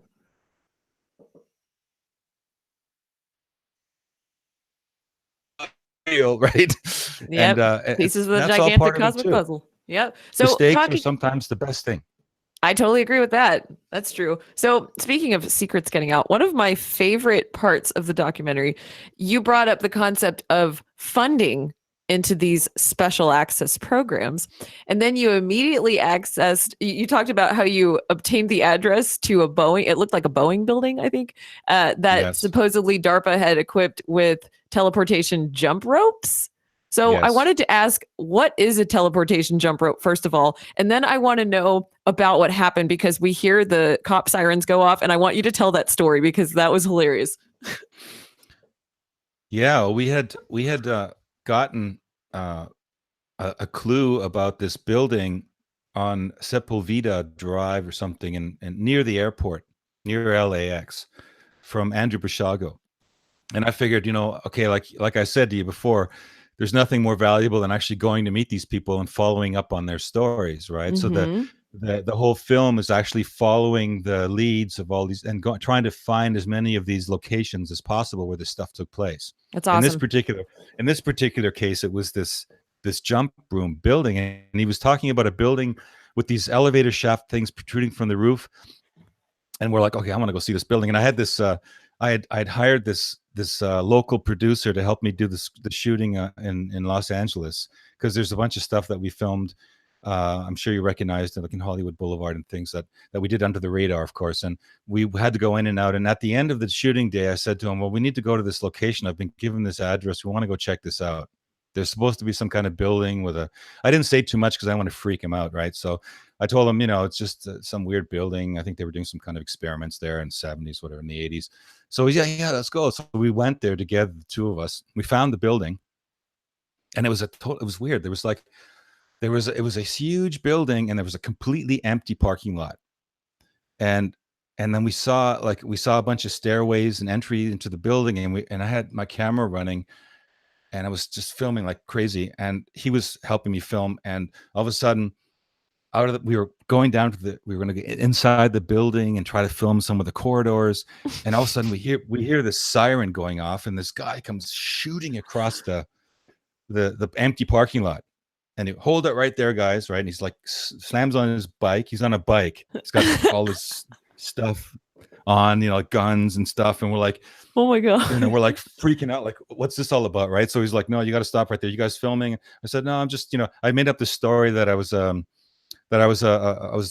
Right. And Yep. Pieces of the that's all gigantic part of it cosmic too. puzzle. Yep. So Mistakes are talking, sometimes the best thing. I totally agree with that. That's true. So speaking of secrets getting out, one of my favorite parts of the documentary, you brought up the concept of funding into these special access programs. And then you immediately accessed, you talked about how you obtained the address to a Boeing, it looked like a Boeing building, I think, that Yes. supposedly DARPA had equipped with teleportation jump ropes. So I Yes. wanted to ask, what is a teleportation jump rope, first of all? And then I want to know about what happened because we hear the cop sirens go off, and I want you to tell that story because that was hilarious. Yeah, we had gotten uh, a clue about this building on Sepulveda Drive or something, and near the airport, near LAX, from Andrew Brishago. And I figured, okay, like I said to you before, there's nothing more valuable than actually going to meet these people and following up on their stories, right? So Mm-hmm. the whole film is actually following the leads of all these and trying to find as many of these locations as possible where this stuff took place. That's In this awesome. particular in this particular case, it was this jump room building, and he was talking about a building with these elevator shaft things protruding from the roof. And we're like, okay, I want to go see this building. And I had this, I had hired this local producer to help me do the shooting in Los Angeles, because there's a bunch of stuff that we filmed. I'm sure you recognized, like in Hollywood Boulevard and things that we did under the radar, of course. And we had to go in and out. And at the end of the shooting day, I said to him, well, we need to go to this location. I've been given this address. We want to go check this out. There's supposed to be some kind of building with a. I didn't say too much because I want to freak him out, right? So I told him, it's just some weird building. I think they were doing some kind of experiments there in the 70s, whatever, in the 80s. So yeah, let's go. So we went there together, the two of us. We found the building, and it was weird. It was a huge building, and there was a completely empty parking lot. And then we saw a bunch of stairways and entry into the building, and I had my camera running, and I was just filming like crazy, and he was helping me film, and all of a sudden, we were going down we were going to get inside the building and try to film some of the corridors, and all of a sudden we hear this siren going off, and this guy comes shooting across the empty parking lot, and he hold it right there, guys, right? And he's like slams on his bike. He's on a bike. He's got all this stuff on, like guns and stuff, and we're like, Oh my God. we're like freaking out, like, what's this all about, right? So he's like, no, you got to stop right there. You guys filming? I said, no, I'm just, I made up this story that I was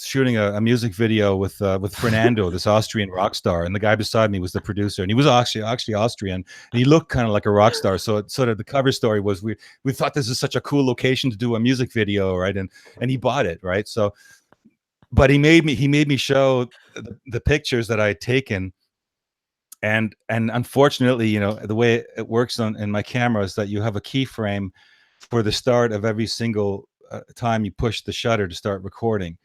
shooting a music video with Fernando, this Austrian rock star, and the guy beside me was the producer, and he was actually Austrian, and he looked kind of like a rock star. So it sort of, the cover story was, we thought this is such a cool location to do a music video, right? And he bought it, right? So, but he made me show the pictures that I had taken. And unfortunately, the way it works in my camera is that you have a keyframe for the start of every single time you push the shutter to start recording.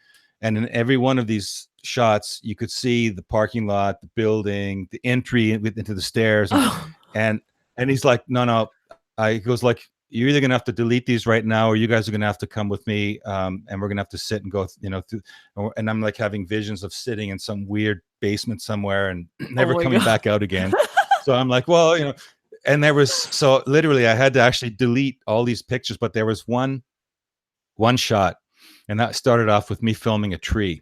And in every one of these shots, you could see the parking lot, the building, the entry into the stairs. Oh, And he's like, no. He goes like, you're either going to have to delete these right now, or you guys are going to have to come with me, and we're going to have to sit and go, through. And I'm like having visions of sitting in some weird basement somewhere and never my coming God. back out again. So I'm like, well, and so literally I had to actually delete all these pictures, but there was one shot, and that started off with me filming a tree.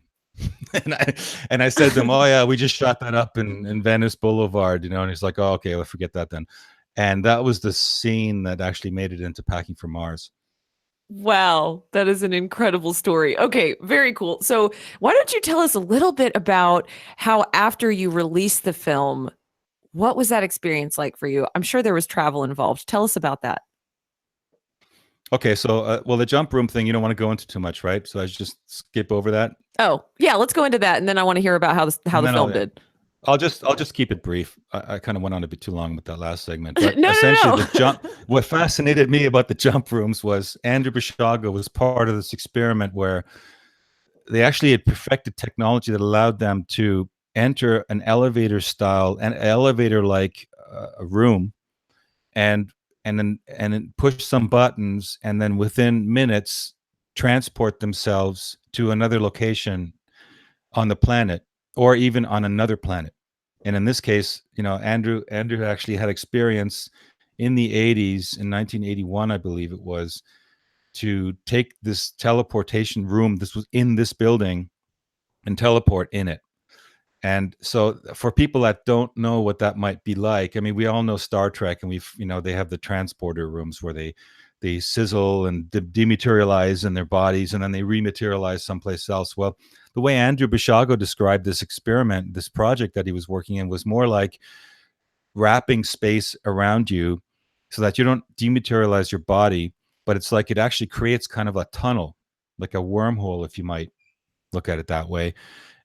and I said to him, oh yeah, we just shot that up in Venice Boulevard, and he's like, oh, okay, well, forget that then. And that was the scene that actually made it into Packing for Mars. Wow, that is an incredible story. Okay, very cool. So, why don't you tell us a little bit about how, after you released the film, what was that experience like for you? I'm sure there was travel involved. Tell us about that. Okay, so well, the jump room thing you don't want to go into too much, right? So I just skip over that, Oh, yeah, let's go into that, and then I want to hear about how and the then film did. I'll just keep it brief. I kind of went on a bit too long with that last segment, but No, essentially no, no. what fascinated me about the jump rooms was Andrew Brishago was part of this experiment where they actually had perfected technology that allowed them to enter an elevator like a room, and then push some buttons, and then within minutes transport themselves to another location on the planet, or even on another planet. And in this case, Andrew actually had experience in the 80s, in 1981, I believe it was, to take this teleportation room, this was in this building, and teleport in it. And so for people that don't know what that might be like, I mean, we all know Star Trek, and they have the transporter rooms where they sizzle and dematerialize in their bodies, and then they rematerialize someplace else. Well, the way Andrew Basiago described this experiment, this project that he was working in, was more like wrapping space around you so that you don't dematerialize your body, but it's like it actually creates kind of a tunnel, like a wormhole, if you might look at it that way.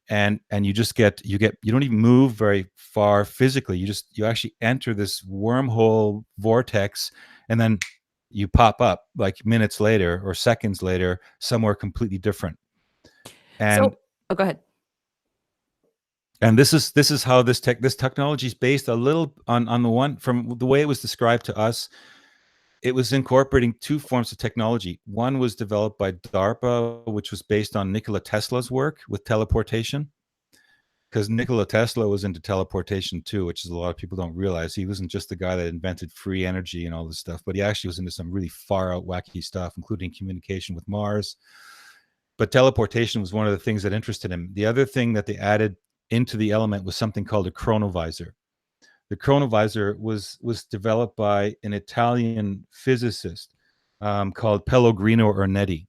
And you just you don't even move very far physically. You actually enter this wormhole vortex, and then you pop up like minutes later or seconds later somewhere completely different. And go ahead. And this is how this technology is based a little on the one, from the way it was described to us. It was incorporating two forms of technology. One was developed by DARPA, which was based on Nikola Tesla's work with teleportation, because Nikola Tesla was into teleportation too, which is a lot of people don't realize. He wasn't just the guy that invented free energy and all this stuff, but he actually was into some really far out wacky stuff, including communication with Mars. But teleportation was one of the things that interested him. The other thing that they added into the element was something called a chronovisor. The chronovisor was developed by an Italian physicist called Pellegrino Ernetti.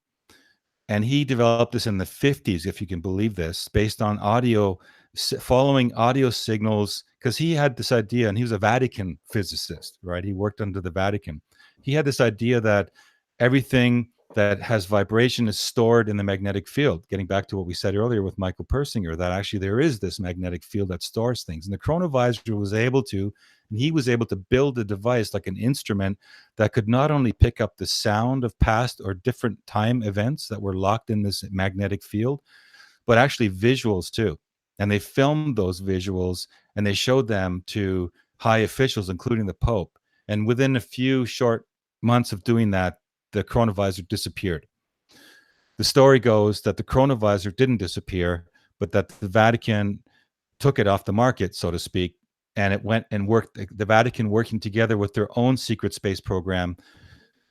And he developed this in the 50s, if you can believe this, based on following audio signals, because he had this idea, and he was a Vatican physicist, right? He worked under the Vatican. He had this idea that everything that has vibration is stored in the magnetic field, getting back to what we said earlier with Michael Persinger, that actually there is this magnetic field that stores things. And the chronovisor was able to, and he was able to build a device, like an instrument, that could not only pick up the sound of past or different time events that were locked in this magnetic field, but actually visuals too. And they filmed those visuals and they showed them to high officials, including the Pope. And within a few short months of doing that, the chronovisor disappeared. The story goes that the chronovisor didn't disappear, but that the Vatican took it off the market, so to speak, and it went and worked. The Vatican, working together with their own secret space program,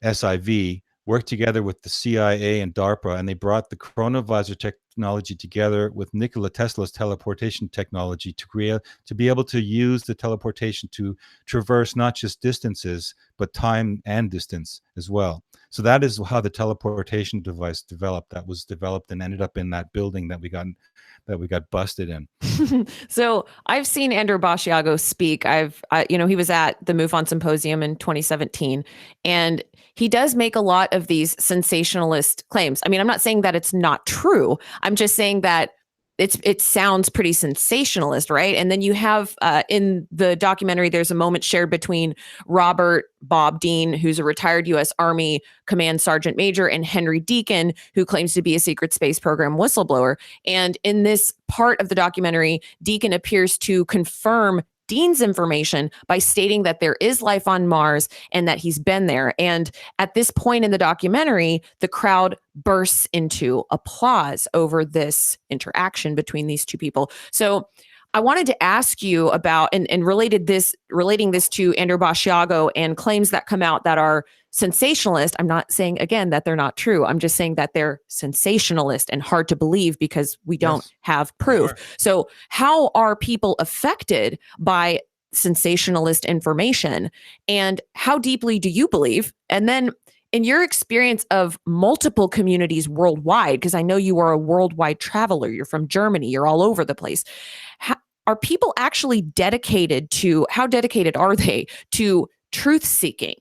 SIV, worked together with the CIA and DARPA, and they brought the chronovisor technology together with Nikola Tesla's teleportation technology to be able to use the teleportation to traverse not just distances, but time and distance as well. So that is how the teleportation device developed. That was developed and ended up in that building that we got busted in. So I've seen Andrew Basiago speak. He was at the MUFON Symposium in 2017, and he does make a lot of these sensationalist claims. I mean, I'm not saying that it's not true. I'm just saying that it sounds pretty sensationalist, right? And then you have in the documentary, there's a moment shared between Robert Bob Dean, who's a retired U.S. Army Command Sergeant Major, and Henry Deacon, who claims to be a secret space program whistleblower. And in this part of the documentary, Deacon appears to confirm Dean's information by stating that there is life on Mars and that he's been there. And at this point in the documentary, the crowd bursts into applause over this interaction between these two people. So I wanted to ask you about and relating this to Andrew Basiago and claims that come out that are sensationalist. I'm not saying, again, that they're not true. I'm just saying that they're sensationalist and hard to believe because we don't have proof. Sure. So how are people affected by sensationalist information, and how deeply do you believe? And then in your experience of multiple communities worldwide, because I know you are a worldwide traveler, you're from Germany, you're all over the place. Are people actually how dedicated are they to truth seeking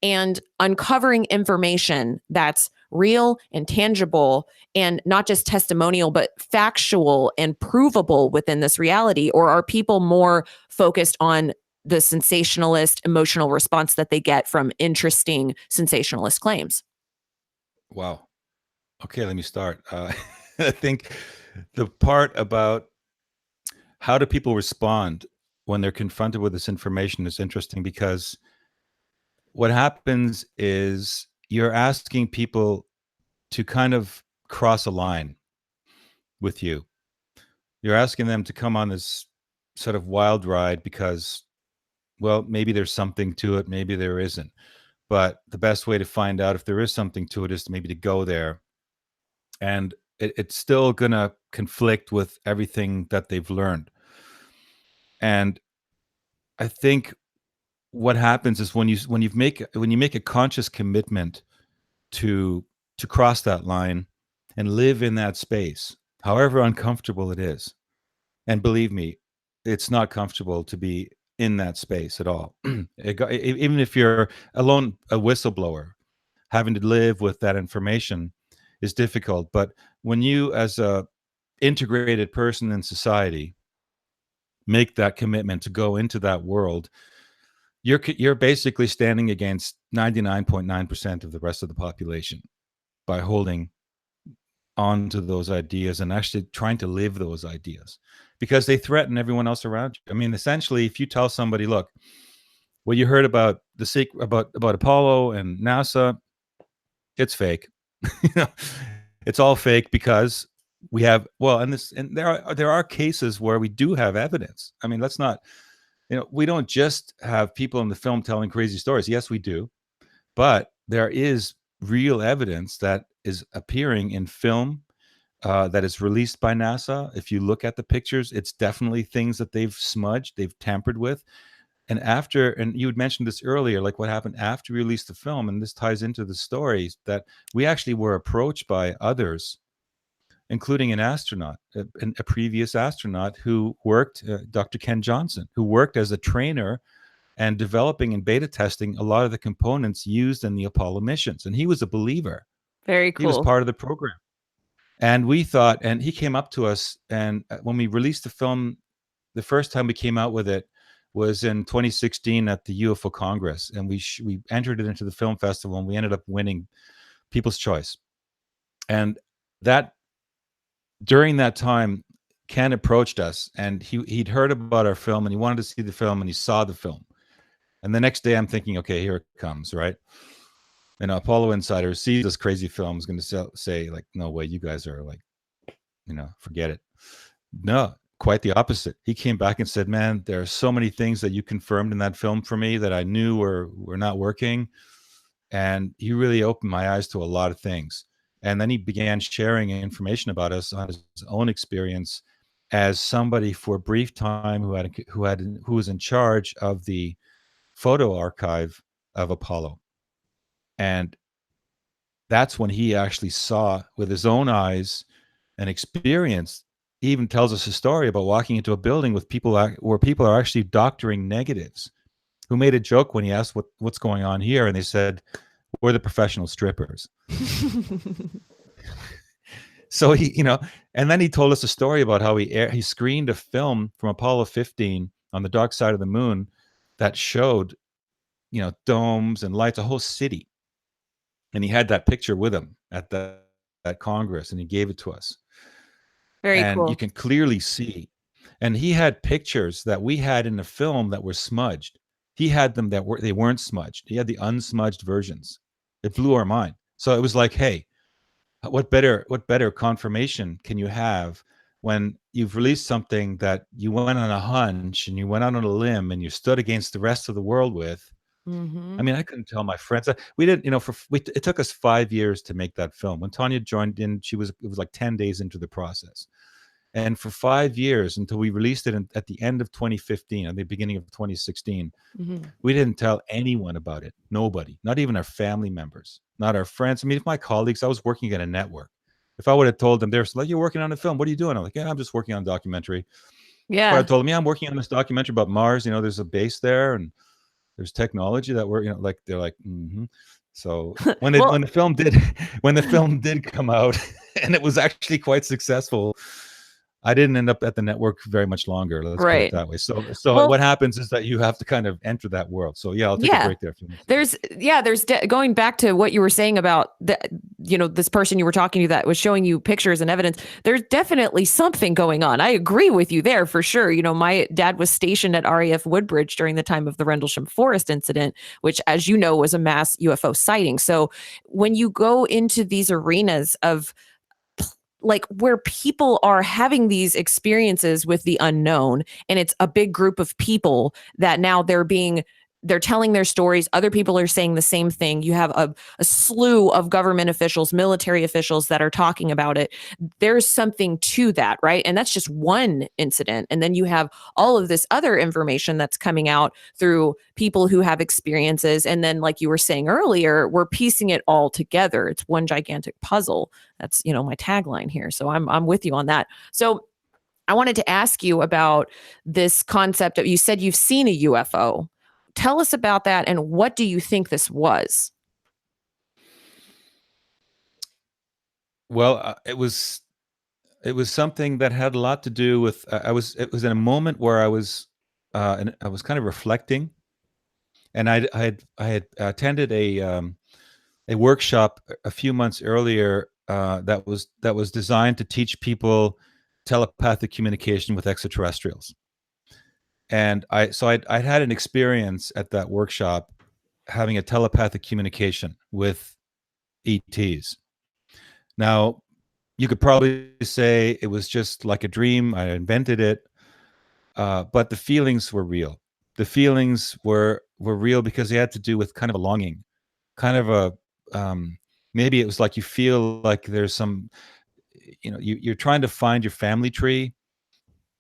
and uncovering information that's real and tangible and not just testimonial, but factual and provable within this reality? Or are people more focused on the sensationalist emotional response that they get from interesting sensationalist claims? Wow. Okay, let me start. I think the part about how do people respond when they're confronted with this information is interesting, because what happens is you're asking people to kind of cross a line with you. You're asking them to come on this sort of wild ride because, well, maybe there's something to it, maybe there isn't. But the best way to find out if there is something to it is maybe to go there. And it's still going to conflict with everything that they've learned. And I think what happens is when you make a conscious commitment to cross that line and live in that space, however uncomfortable it is. And believe me, it's not comfortable to be in that space at all. Even if you're alone, a whistleblower, having to live with that information is difficult. But when you, as a integrated person in society, make that commitment to go into that world, you're basically standing against 99.9% of the rest of the population by holding on to those ideas and actually trying to live those ideas, because they threaten everyone else around you. I mean, essentially, if you tell somebody, look, what you heard about about Apollo and NASA, it's fake. You know, it's all fake because we have, well, and there are cases where we do have evidence. I mean, let's not, we don't just have people in the film telling crazy stories. Yes, we do, but there is real evidence that is appearing in film that is released by NASA. If you look at the pictures, it's definitely things that they've smudged, they've tampered with. And you had mentioned this earlier, like what happened after we released the film, and this ties into the stories that we actually were approached by others, including an astronaut, a previous astronaut who worked, Dr. Ken Johnson, who worked as a trainer and developing and beta testing a lot of the components used in the Apollo missions. And he was a believer. Very He was cool. part of the program. And we thought, and he came up to us, and when we released the film, the first time we came out with it was in 2016 at the UFO Congress, and we entered it into the film festival, and we ended up winning People's Choice. And that during that time, Ken approached us, and he'd heard about our film, and he wanted to see the film, and he saw the film. And the next day, I'm thinking, okay, here it comes, right? And Apollo Insider sees this crazy film, is going to say, like, no way, you guys are like, forget it. No, quite the opposite. He came back and said, man, there are so many things that you confirmed in that film for me that I knew were not working. And he really opened my eyes to a lot of things. And then he began sharing information about us on his own experience as somebody for a brief time who was in charge of the photo archive of Apollo. And that's when he actually saw with his own eyes and experienced. He even tells us a story about walking into a building with people where people are actually doctoring negatives, who made a joke when he asked what's going on here, and they said, we're the professional strippers. So and then he told us a story about how he screened a film from Apollo 15 on the dark side of the moon that showed, domes and lights, a whole city. And he had that picture with him at that Congress, and he gave it to us. Very And cool. you can clearly see. And he had pictures that we had in the film that were smudged. He had them they weren't smudged. He had the unsmudged versions. It blew our mind. So it was like, hey, what better confirmation can you have when you've released something that you went on a hunch and you went out on a limb and you stood against the rest of the world with? Mm-hmm. I mean, I couldn't tell my friends. We didn't, it took us 5 years to make that film. When Tanya joined in, it was like 10 days into the process. And for 5 years, until we released it at the end of 2015, at the beginning of 2016, we didn't tell anyone about it. Nobody, not even our family members, not our friends. I mean, if my colleagues, I was working at a network. If I would have told them, they're like, you're working on a film. What are you doing? I'm like, yeah, I'm just working on a documentary. Yeah. But I told them, yeah, I'm working on this documentary about Mars. There's a base there, and there's technology that we're, like, they're like, mm-hmm. So when Well- when the film did come out, and it was actually quite successful, I didn't end up at the network very much longer. Let's put it that way. So Well- what happens is that you have to kind of enter that world. So yeah, I'll take a break there. There's going back to what you were saying about this person you were talking to that was showing you pictures and evidence. There's definitely something going on. I agree with you there for sure. My dad was stationed at RAF Woodbridge during the time of the Rendlesham Forest incident, which, as you know, was a mass UFO sighting. So when you go into these arenas of like where people are having these experiences with the unknown, and it's a big group of people that now they're being they're telling their stories. Other people are saying the same thing. You have a slew of government officials, military officials that are talking about it. There's something to that, right? And that's just one incident. And then you have all of this other information that's coming out through people who have experiences. And then, like you were saying earlier, we're piecing it all together. It's one gigantic puzzle. That's, my tagline here. So I'm with you on that. So I wanted to ask you about this concept of, you said you've seen a UFO. Tell us about that, and what do you think this was? Well, it was something that had a lot to do with it was in a moment where and I was kind of reflecting, and I had attended a workshop a few months earlier that was designed to teach people telepathic communication with extraterrestrials. And I'd had an experience at that workshop having a telepathic communication with ETs. Now, you could probably say it was just like a dream. I invented it, but the feelings were real. The feelings were real because they had to do with kind of a longing, kind of maybe it was like you feel like there's some, you're trying to find your family tree,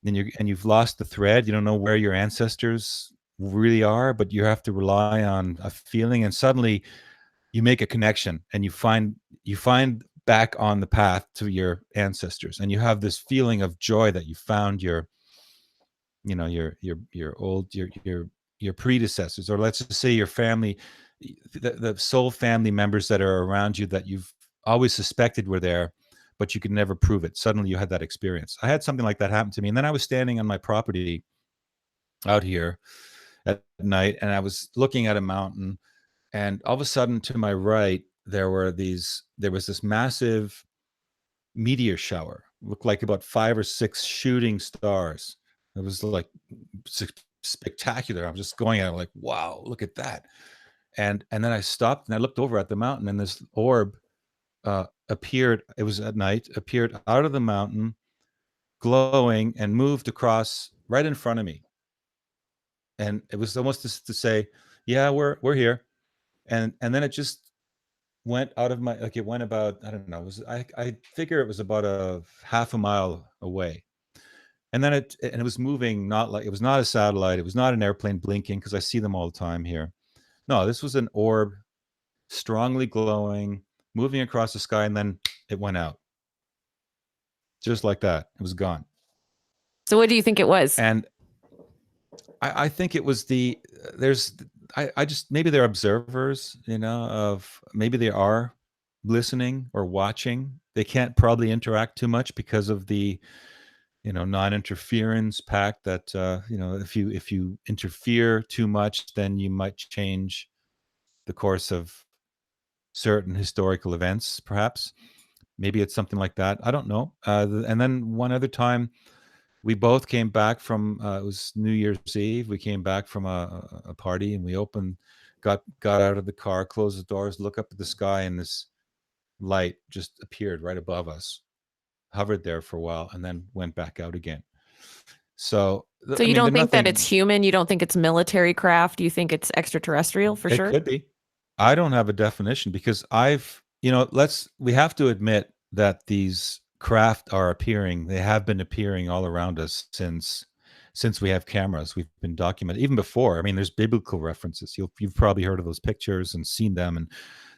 and you've lost the thread. You don't know where your ancestors really are, but you have to rely on a feeling, and suddenly you make a connection, and you find back on the path to your ancestors, and you have this feeling of joy that you found your predecessors, or let's just say your family, the soul family members that are around you that you've always suspected were there, but you could never prove it. Suddenly you had that experience. I had something like that happen to me, and then I was standing on my property out here at night, and I was looking at a mountain, and all of a sudden to my right there was this massive meteor shower. It looked like about 5 or 6 shooting stars. It was like spectacular. I'm just going at it like, wow, look at that. And then I stopped and I looked over at the mountain, and this orb appeared. It was at night. Appeared out of the mountain, glowing, and moved across right in front of me. And it was almost to say, "Yeah, we're here." And then it just went out of my, like, it went about, I don't know. It was, I figure it was about a half a mile away. And then it was moving, not like, it was not a satellite. It was not an airplane blinking, because I see them all the time here. No, this was an orb, strongly glowing, moving across the sky, and then it went out. Just like that. It was gone. So what do you think it was? And I think it was there's, I just, maybe they're observers, of, maybe they are listening or watching. They can't probably interact too much because of the, non-interference pact that, if you interfere too much, then you might change the course of certain historical events, perhaps. Maybe it's something like that. I don't know. And then one other time, we both came back from, it was New Year's Eve. We came back from a party, and we got out of the car, closed the doors, look up at the sky, and this light just appeared right above us, hovered there for a while, and then went back out again. So, So I you mean, don't there's think that it's nothing. human? You don't think it's military craft? You think it's extraterrestrial for It sure? could be. I don't have a definition, because we have to admit that these craft are appearing. They have been appearing all around us since we have cameras. We've been documented even before. I mean, there's biblical references. You've probably heard of those pictures and seen them, and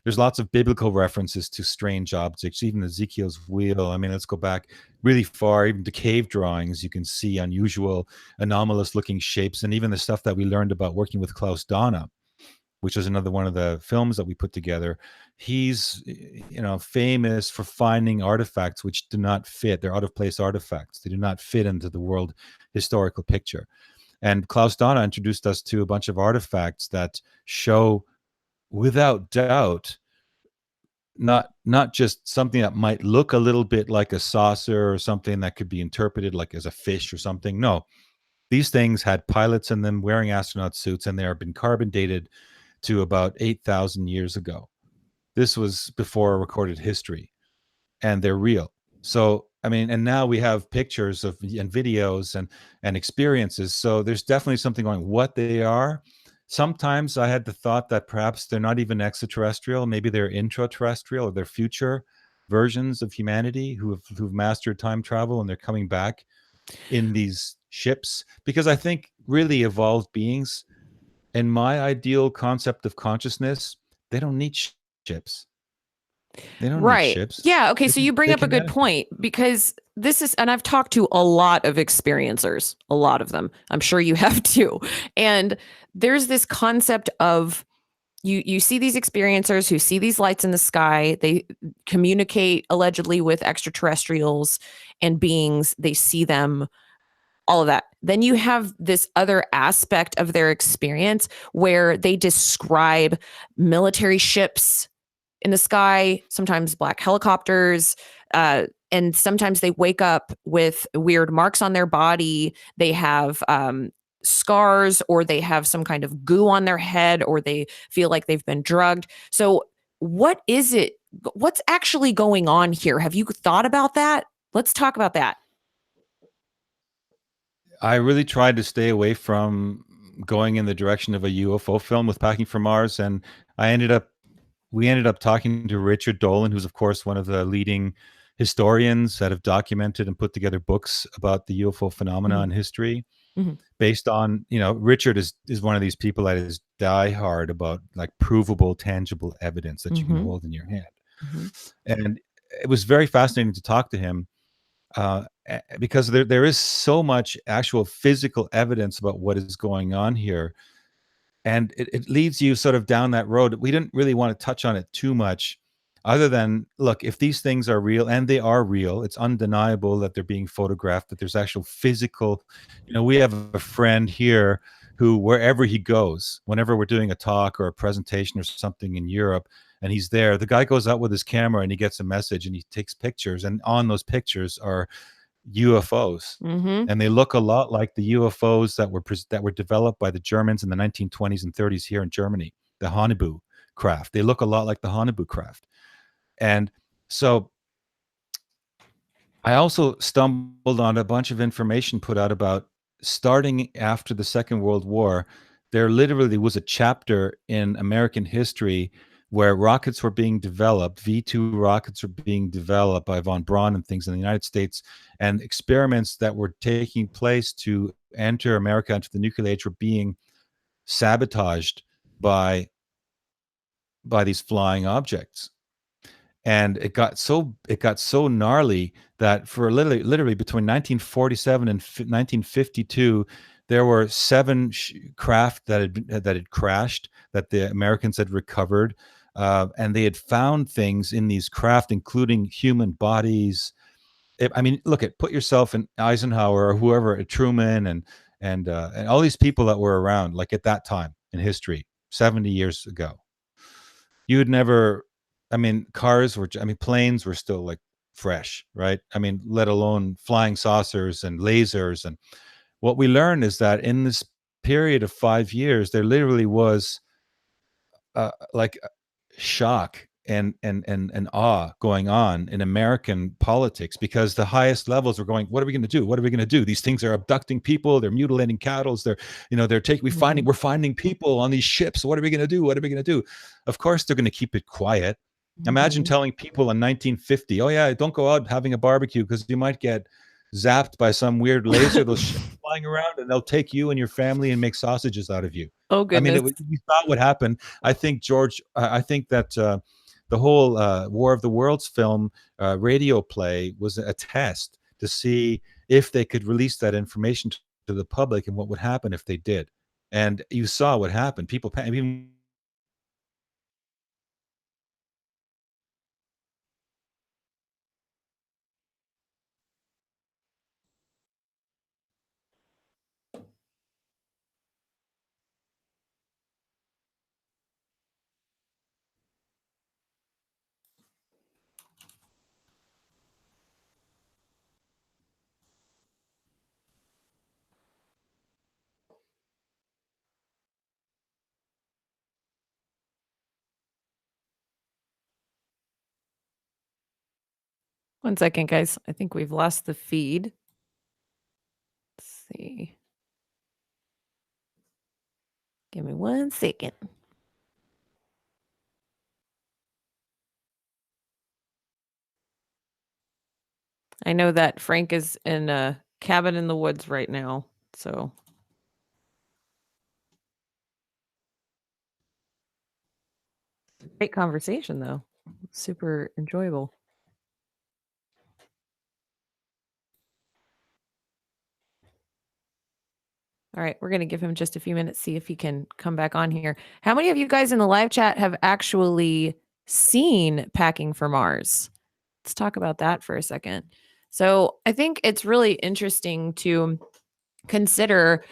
there's lots of biblical references to strange objects, even Ezekiel's wheel. I mean, let's go back really far, even to cave drawings. You can see unusual, anomalous looking shapes, and even the stuff that we learned about working with Klaus Dona, which is another one of the films that we put together. He's, famous for finding artifacts which do not fit. They're out of place artifacts. They do not fit into the world historical picture. And Klaus Dona introduced us to a bunch of artifacts that show, without doubt, not just something that might look a little bit like a saucer, or something that could be interpreted like as a fish or something. No, these things had pilots in them wearing astronaut suits, and they have been carbon dated to about 8,000 years ago. This was before recorded history, and they're real. So, I mean, and now we have pictures and videos and experiences. So there's definitely something going. What they are, Sometimes I had the thought that perhaps they're not even extraterrestrial, maybe they're intraterrestrial, or they're future versions of humanity who've mastered time travel and they're coming back in these ships. Because I think really evolved beings, in my ideal concept of consciousness, they don't need ships. They don't need Right. ships. Yeah. Okay. So you bring They up a can good manifest. point because this is, and I've talked to a lot of experiencers, a lot of them. I'm sure you have too. And there's this concept of you see these experiencers who see these lights in the sky. They communicate allegedly with extraterrestrials and beings. They see them, all of that. Then you have this other aspect of their experience where they describe military ships in the sky, sometimes black helicopters, and sometimes they wake up with weird marks on their body. They have scars, or they have some kind of goo on their head, or they feel like they've been drugged. So, what is it? What's actually going on here? Have you thought about that? Let's talk about that. I really tried to stay away from going in the direction of a UFO film with Packing for Mars, and I ended up we ended up talking to Richard Dolan, who's of course one of the leading historians that have documented and put together books about the UFO phenomena Mhm, in history. mhm, Based on, Richard is one of these people that is diehard about like provable, tangible evidence that you can mhm, hold in your hand, mhm. and it was very fascinating to talk to him because there is so much actual physical evidence about what is going on here, and it leads you sort of down that road. We didn't really want to touch on it too much, other than, look, if these things are real, and they are real, it's undeniable that they're being photographed, that there's actual physical. We have a friend here who, wherever he goes, whenever we're doing a talk or a presentation or something in Europe, and he's there, the guy goes out with his camera and he gets a message and he takes pictures, and on those pictures are UFOs, Mhm. and they look a lot like the UFOs that were developed by the Germans in the 1920s and 30s here in Germany, the Haunebu craft. They look a lot like the Haunebu craft, and so I also stumbled on a bunch of information put out about, starting after the Second World War, there literally was a chapter in American history where rockets were being developed, V2 rockets were being developed by von Braun and things in the United States, and experiments that were taking place to enter America into the nuclear age were being sabotaged by these flying objects. And it got so gnarly that for literally between 1947 and 1952, there were seven craft that had crashed, that the Americans had recovered, and they had found things in these craft, including human bodies. I mean, look at put yourself in Eisenhower or whoever, Truman, and all these people that were around, like at that time in history, 70 years ago. You would never, I mean, planes were still like fresh, right? I mean, let alone flying saucers and lasers. And what we learned is that in this period of 5 years, there literally was like shock and awe going on in American politics, because the highest levels were going, what are we going to do? What are we going to do? These things are abducting people. They're mutilating cattle. They're taking, Mhm. we're finding people on these ships. What are we going to do? What are we going to do? Of course, they're going to keep it quiet. Imagine Mhm. telling people in 1950, oh yeah, don't go out having a barbecue because you might get zapped by some weird laser. Those ships flying around, and they'll take you and your family and make sausages out of you. Oh I mean, goodness. we saw what happened. I think that the whole War of the Worlds film radio play was a test to see if they could release that information to the public and what would happen if they did. And you saw what happened. Even One second, guys. I think we've lost the feed. Let's see. Give me 1 second. I know that Frank is in a cabin in the woods right now, so. Great conversation, though. Super enjoyable. All right, we're going to give him just a few minutes, see if he can come back on here. How many of you guys in the live chat have actually seen Packing for Mars? Let's talk about that for a second. So I think it's really interesting to consider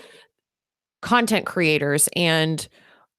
content creators and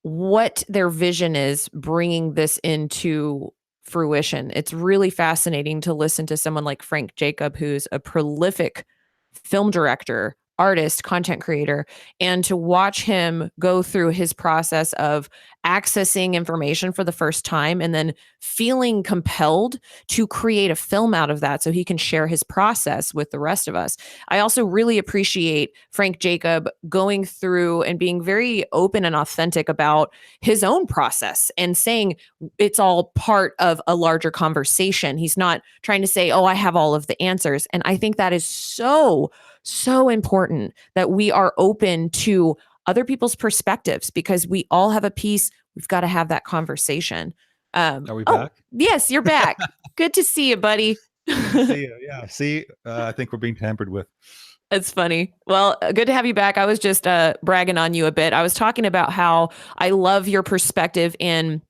what their vision is bringing this into fruition. It's really fascinating to listen to someone like Frank Jacob, who's a prolific film director, artist, content creator, and to watch him go through his process of accessing information for the first time and then feeling compelled to create a film out of that so he can share his process with the rest of us. I also really appreciate Frank Jacob going through and being very open and authentic about his own process and saying it's all part of a larger conversation. He's not trying to say, oh, I have all of the answers. And I think that is so important that we are open to other people's perspectives because we all have a piece. We've got to have that conversation. Are we back? Yes, you're back. Good to see you, buddy. See you. Yeah. See, I think we're being tampered with. It's funny. Well, good to have you back. I was just bragging on you a bit. I was talking about how I love your perspective in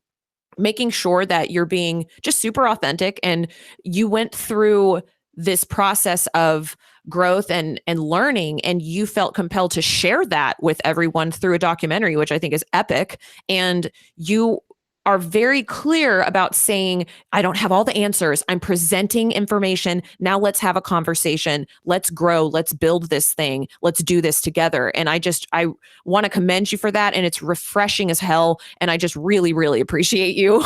making sure that you're being just super authentic and you went through this process of growth and learning and you felt compelled to share that with everyone through a documentary, which I think is epic. And you are very clear about saying, I don't have all the answers. I'm presenting information. Now let's have a conversation. Let's grow. Let's build this thing. Let's do this together. And I want to commend you for that. And it's refreshing as hell. And I just really, really appreciate you.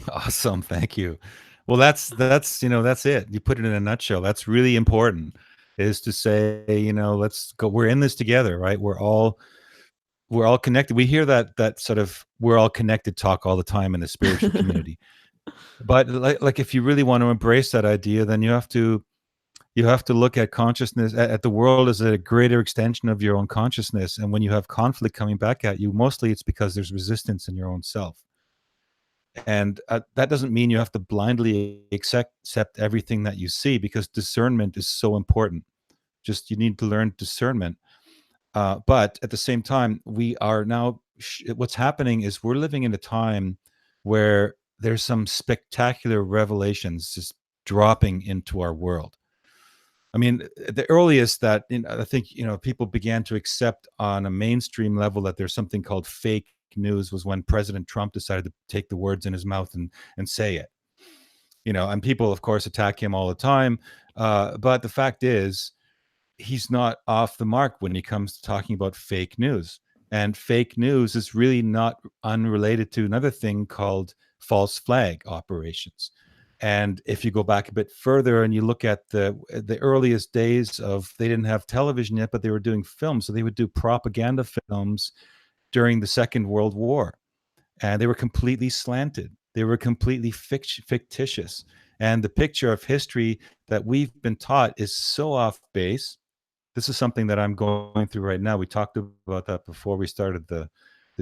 Awesome. Thank you. Well, that's it. You put it in a nutshell. That's really important, is to say, let's go. We're in this together, right? We're all connected. We hear that sort of we're all connected talk all the time in the spiritual community. But like if you really want to embrace that idea, then you have to look at consciousness, at the world as a greater extension of your own consciousness. And when you have conflict coming back at you, mostly it's because there's resistance in your own self. And that doesn't mean you have to blindly accept everything that you see, because discernment is so important. Just you need to learn discernment. But at the same time, we are now, what's happening is we're living in a time where there's some spectacular revelations just dropping into our world. I mean, the earliest that I think, people began to accept on a mainstream level that there's something called fake news was when President Trump decided to take the words in his mouth and say it. And people, of course, attack him all the time. But the fact is, he's not off the mark when he comes to talking about fake news. And fake news is really not unrelated to another thing called false flag operations. And if you go back a bit further and you look at the earliest days of, they didn't have television yet, but they were doing films. So they would do propaganda films during the Second World War. And they were completely slanted. They were completely fictitious. And the picture of history that we've been taught is so off base. This is something that I'm going through right now. We talked about that before we started the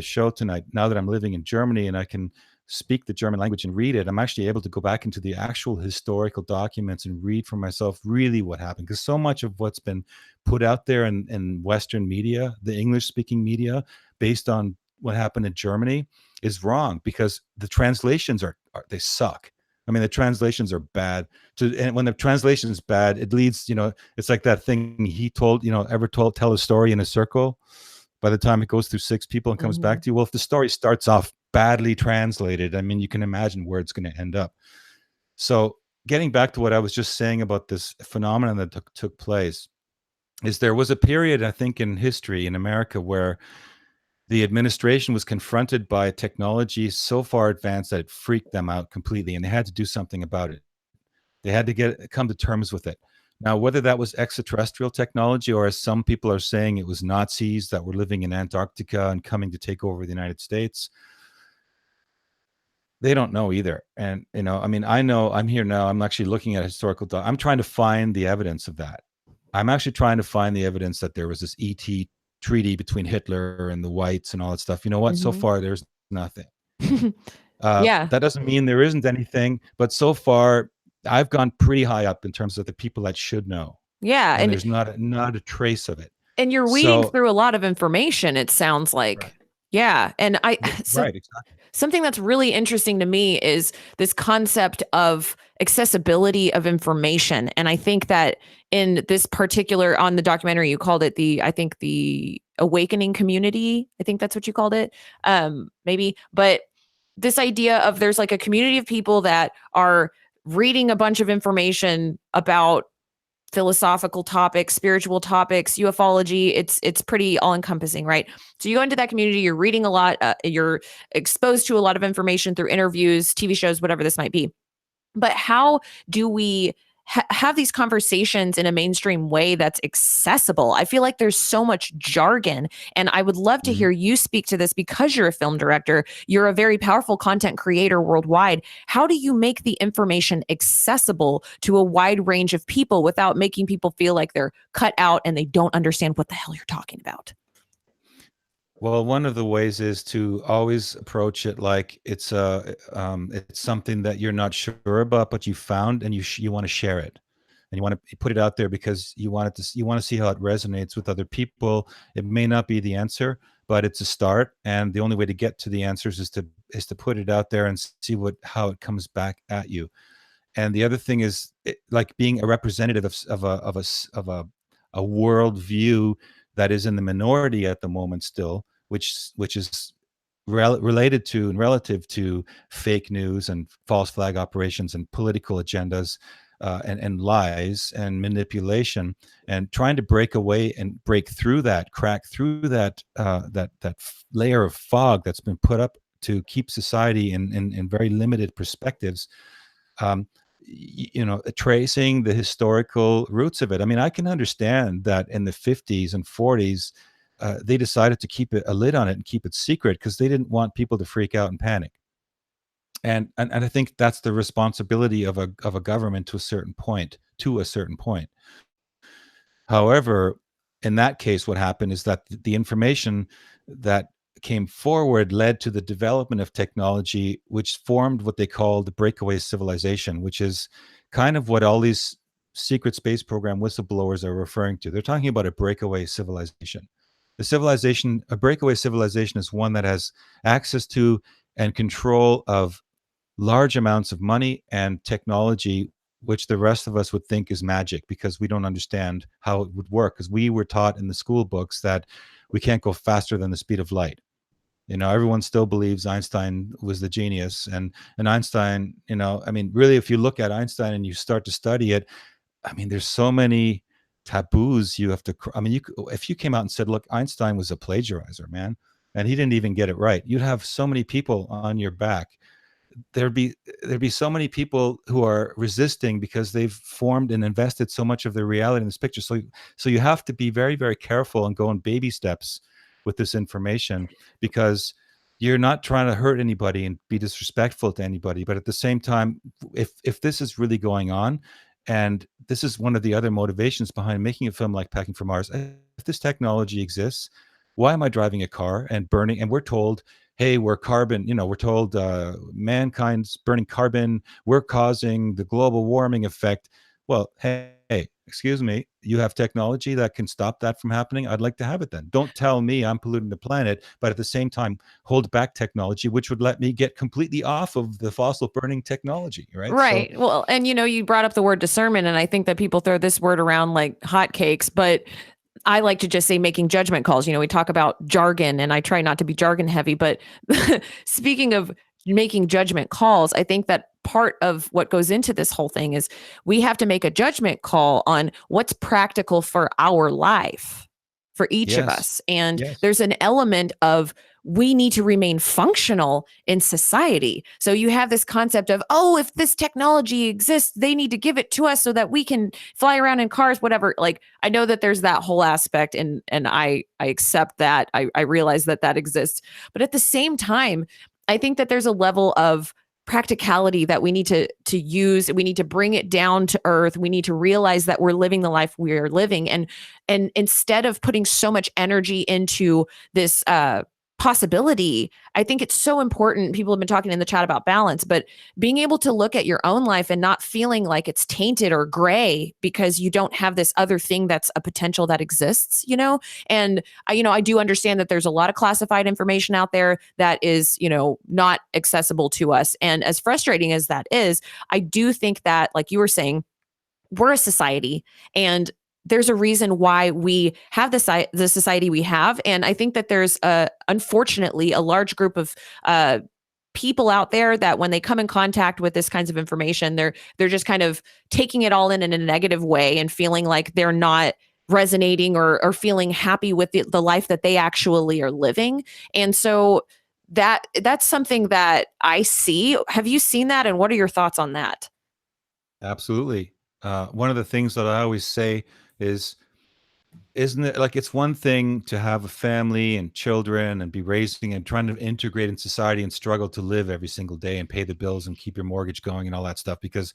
show tonight. Now that I'm living in Germany and I can speak the German language and read it, I'm actually able to go back into the actual historical documents and read for myself really what happened. Because so much of what's been put out there in Western media, the English-speaking media, based on what happened in Germany, is wrong, because the translations they suck. I mean, the translations are bad. And when the translation is bad, it leads, it's like that thing he told, tell a story in a circle. By the time it goes through 6 people and comes back to you, well, if the story starts off badly translated, I mean, you can imagine where it's going to end up. So getting back to what I was just saying about this phenomenon that took place, is there was a period, I think, in history in America where the administration was confronted by a technology so far advanced that it freaked them out completely, and they had to do something about it. They had to come to terms with it. Now, whether that was extraterrestrial technology, or as some people are saying, it was Nazis that were living in Antarctica and coming to take over the United States, they don't know either. And, I mean, I know I'm here now. I'm actually looking at I'm trying to find the evidence of that. I'm actually trying to find the evidence that there was this ET treaty between Hitler and the whites and all that stuff. You know what? So far, there's nothing. Yeah. That doesn't mean there isn't anything, but so far, I've gone pretty high up in terms of the people that should know. Yeah. And there's not a trace of it. And you're weeding through a lot of information, it sounds like. Right. Yeah. And right, exactly. Something that's really interesting to me is this concept of accessibility of information. And I think that in this particular, on the documentary, you called it the awakening community. I think that's what you called it. Maybe. But this idea of there's like a community of people that are reading a bunch of information about philosophical topics, spiritual topics, ufology. It's pretty all encompassing, right? So you go into that community, you're reading a lot, you're exposed to a lot of information through interviews, TV shows, whatever this might be. But how do we have these conversations in a mainstream way that's accessible? I feel like there's so much jargon, and I would love to hear you speak to this because you're a film director. You're a very powerful content creator worldwide. How do you make the information accessible to a wide range of people without making people feel like they're cut out and they don't understand what the hell you're talking about? Well, one of the ways is to always approach it like it's something that you're not sure about, but you found, and you want to share it, and you want to put it out there because you want to see how it resonates with other people. It may not be the answer, but it's a start, and the only way to get to the answers is to put it out there and see how it comes back at you. And the other thing is, like being a representative of a world view that is in the minority at the moment still, which is related to and relative to fake news and false flag operations and political agendas, and lies and manipulation, and trying to break away and break through that, crack through that layer of fog that's been put up to keep society in very limited perspectives. Tracing the historical roots of it. I mean, I can understand that in the 50s and 40s, they decided to keep a lid on it and keep it secret because they didn't want people to freak out and panic. And I think that's the responsibility of a government to a certain point. However, in that case, what happened is that the information that came forward led to the development of technology, which formed what they call the breakaway civilization, which is kind of what all these secret space program whistleblowers are referring to. They're talking about a breakaway civilization. A breakaway civilization is one that has access to and control of large amounts of money and technology, which the rest of us would think is magic because we don't understand how it would work, because we were taught in the school books that we can't go faster than the speed of light. Everyone still believes Einstein was the genius, and Einstein, I mean, really, if you look at Einstein and you start to study it, I mean, there's so many taboos you have to, I mean, if you came out and said, look, Einstein was a plagiarizer, man, and he didn't even get it right, you'd have so many people on your back. There'd be so many people who are resisting because they've formed and invested so much of their reality in this picture. So you have to be very, very careful and go in baby steps with this information, because you're not trying to hurt anybody and be disrespectful to anybody. But at the same time, if this is really going on, and this is one of the other motivations behind making a film like Packing for Mars, if this technology exists, why am I driving a car and burning? And we're told, hey, we're carbon, we're told mankind's burning carbon, we're causing the global warming effect. Well, hey, excuse me, you have technology that can stop that from happening? I'd like to have it then. Don't tell me I'm polluting the planet, but at the same time, hold back technology, which would let me get completely off of the fossil burning technology, right? Right. Well, and you brought up the word discernment, and I think that people throw this word around like hotcakes, but I like to just say making judgment calls. We talk about jargon, and I try not to be jargon heavy, but speaking of making judgment calls, I think that part of what goes into this whole thing is we have to make a judgment call on what's practical for our life, for each of us. And there's an element of we need to remain functional in society. So you have this concept of, oh, if this technology exists, they need to give it to us so that we can fly around in cars, whatever. Like, I know that there's that whole aspect, and I accept that. I realize that that exists. But at the same time, I think that there's a level of practicality that we need to use. We need to bring it down to earth. We need to realize that we're living the life we are living, and instead of putting so much energy into this possibility, I think it's so important. People have been talking in the chat about balance, but being able to look at your own life and not feeling like it's tainted or gray because you don't have this other thing that's a potential that exists, you know? And I do understand that there's a lot of classified information out there that is, not accessible to us. And as frustrating as that is, I do think that, like you were saying, we're a society, and there's a reason why we have the society we have. And I think that there's unfortunately a large group of people out there that when they come in contact with this kinds of information, they're just kind of taking it all in a negative way and feeling like they're not resonating or feeling happy with the life that they actually are living. And so that's something that I see. Have you seen that? And what are your thoughts on that? Absolutely. One of the things that I always say is, isn't it like it's one thing to have a family and children and be raising and trying to integrate in society and struggle to live every single day and pay the bills and keep your mortgage going and all that stuff, because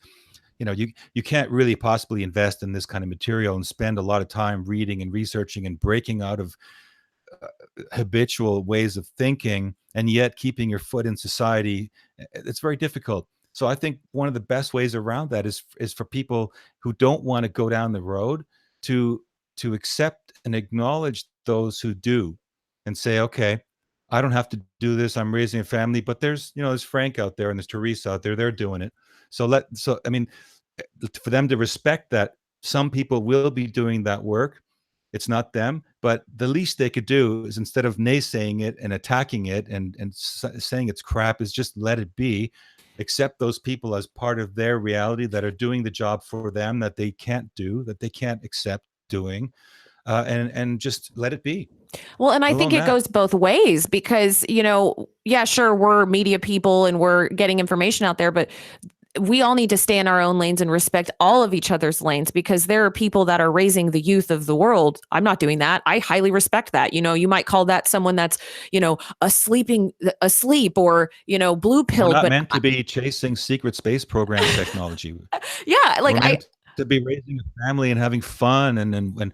you can't really possibly invest in this kind of material and spend a lot of time reading and researching and breaking out of habitual ways of thinking and yet keeping your foot in society. It's very difficult. So I think one of the best ways around that is for people who don't want to go down the road to accept and acknowledge those who do, and say, okay, I don't have to do this. I'm raising a family, but there's Frank out there and there's Teresa out there. They're doing it. So I mean, for them to respect that some people will be doing that work. It's not them, but the least they could do is, instead of naysaying it and attacking it and saying it's crap, is just let it be. Accept those people as part of their reality that are doing the job for them that they can't do, that they can't accept doing, and just let it be. Well, and I Alone think it that. goes both ways because, yeah, sure, we're media people and we're getting information out there, but we all need to stay in our own lanes and respect all of each other's lanes, because there are people that are raising the youth of the world. I'm not doing that. I highly respect that. You might call that someone that's, asleep or, blue We're pilled, not but meant to be chasing secret space program technology. yeah, like We're meant to be raising a family and having fun and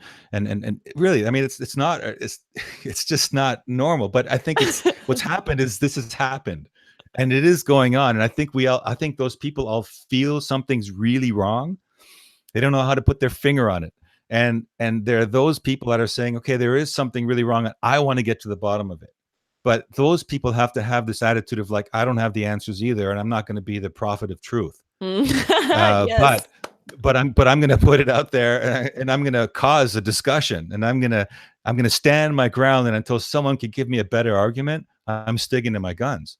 really, I mean, it's not it's just not normal. But I think it's what's happened is this has happened, and it is going on. And I think those people all feel something's really wrong. They don't know how to put their finger on it. And there are those people that are saying, okay, there is something really wrong, and I want to get to the bottom of it. But those people have to have this attitude of like, I don't have the answers either, and I'm not going to be the prophet of truth. yes. But I'm going to put it out there, and I'm going to cause a discussion, and I'm going to stand my ground, and until someone can give me a better argument, I'm sticking to my guns.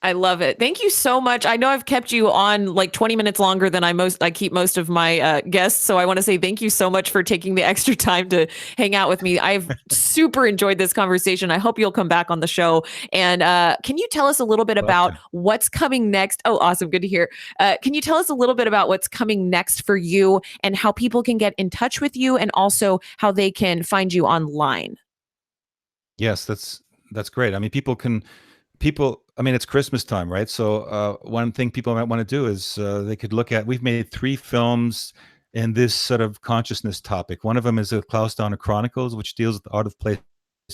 I love it. Thank you so much. I know I've kept you on like 20 minutes longer than I keep most of my guests. So I want to say thank you so much for taking the extra time to hang out with me. I've super enjoyed this conversation. I hope you'll come back on the show. And can you tell us a little bit about what's coming next? Oh, awesome. Good to hear. Can you tell us a little bit about what's coming next for you and how people can get in touch with you, and also how they can find you online? Yes, that's great. I mean, it's Christmas time, right? So one thing people might want to do is they could look at, we've made 3 films in this sort of consciousness topic. One of them is the Klaus Dona Chronicles, which deals with out of place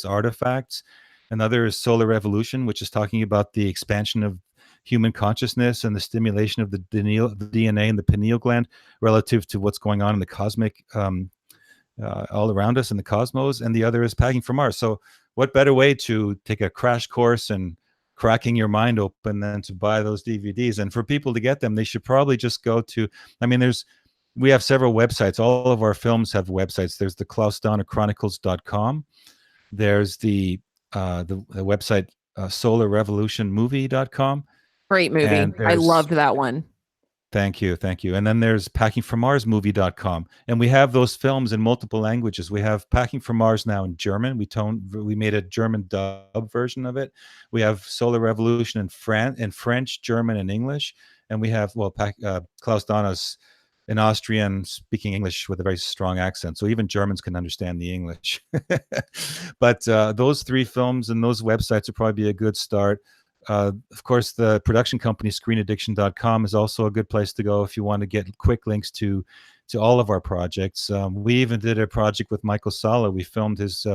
artifacts. Another is Solar Revolution, which is talking about the expansion of human consciousness and the stimulation of the DNA in the pineal gland relative to what's going on in the cosmic, all around us in the cosmos. And the other is Packing for Mars. So what better way to take a crash course and cracking your mind open than to buy those DVDs? And for people to get them, they should probably just go to, I mean, we have several websites. All of our films have websites. There's the klausdonachronicles.com. There's the website solarrevolutionmovie.com. Great movie. I loved that one. Thank you. Thank you. And then there's packingformarsmovie.com. And we have those films in multiple languages. We have Packing for Mars now in German. We made a German dub version of it. We have Solar Revolution in French, German, and English. And we have, Klaus Dona's an Austrian speaking English with a very strong accent. So even Germans can understand the English. But those three films and those websites would probably be a good start. Of course, the production company screenaddiction.com is also a good place to go if you want to get quick links to all of our projects. We even did a project with Michael Sala. We filmed his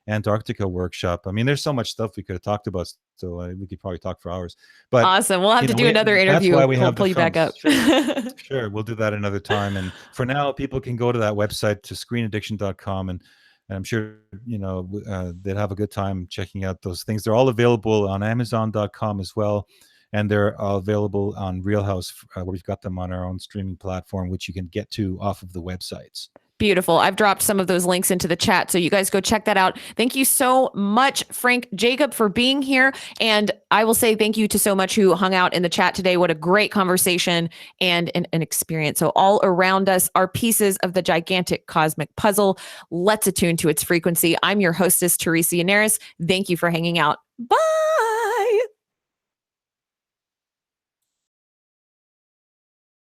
Antarctica workshop. I mean, there's so much stuff we could have talked about, so we could probably talk for hours. But awesome. We'll have to do another interview. That's why we we'll have pull you back up. Sure, we'll do that another time. And for now, people can go to that website, to screenaddiction.com, and I'm sure they'll have a good time checking out those things. They're all available on Amazon.com as well, and they're available on Real House, where we've got them on our own streaming platform, which you can get to off of the websites. Beautiful. I've dropped some of those links into the chat, so you guys go check that out. Thank you so much, Frank Jacob, for being here. And I will say thank you to so much who hung out in the chat today. What a great conversation and an experience. So all around us are pieces of the gigantic cosmic puzzle. Let's attune to its frequency. I'm your hostess, Teresa Yanaros. Thank you for hanging out. Bye.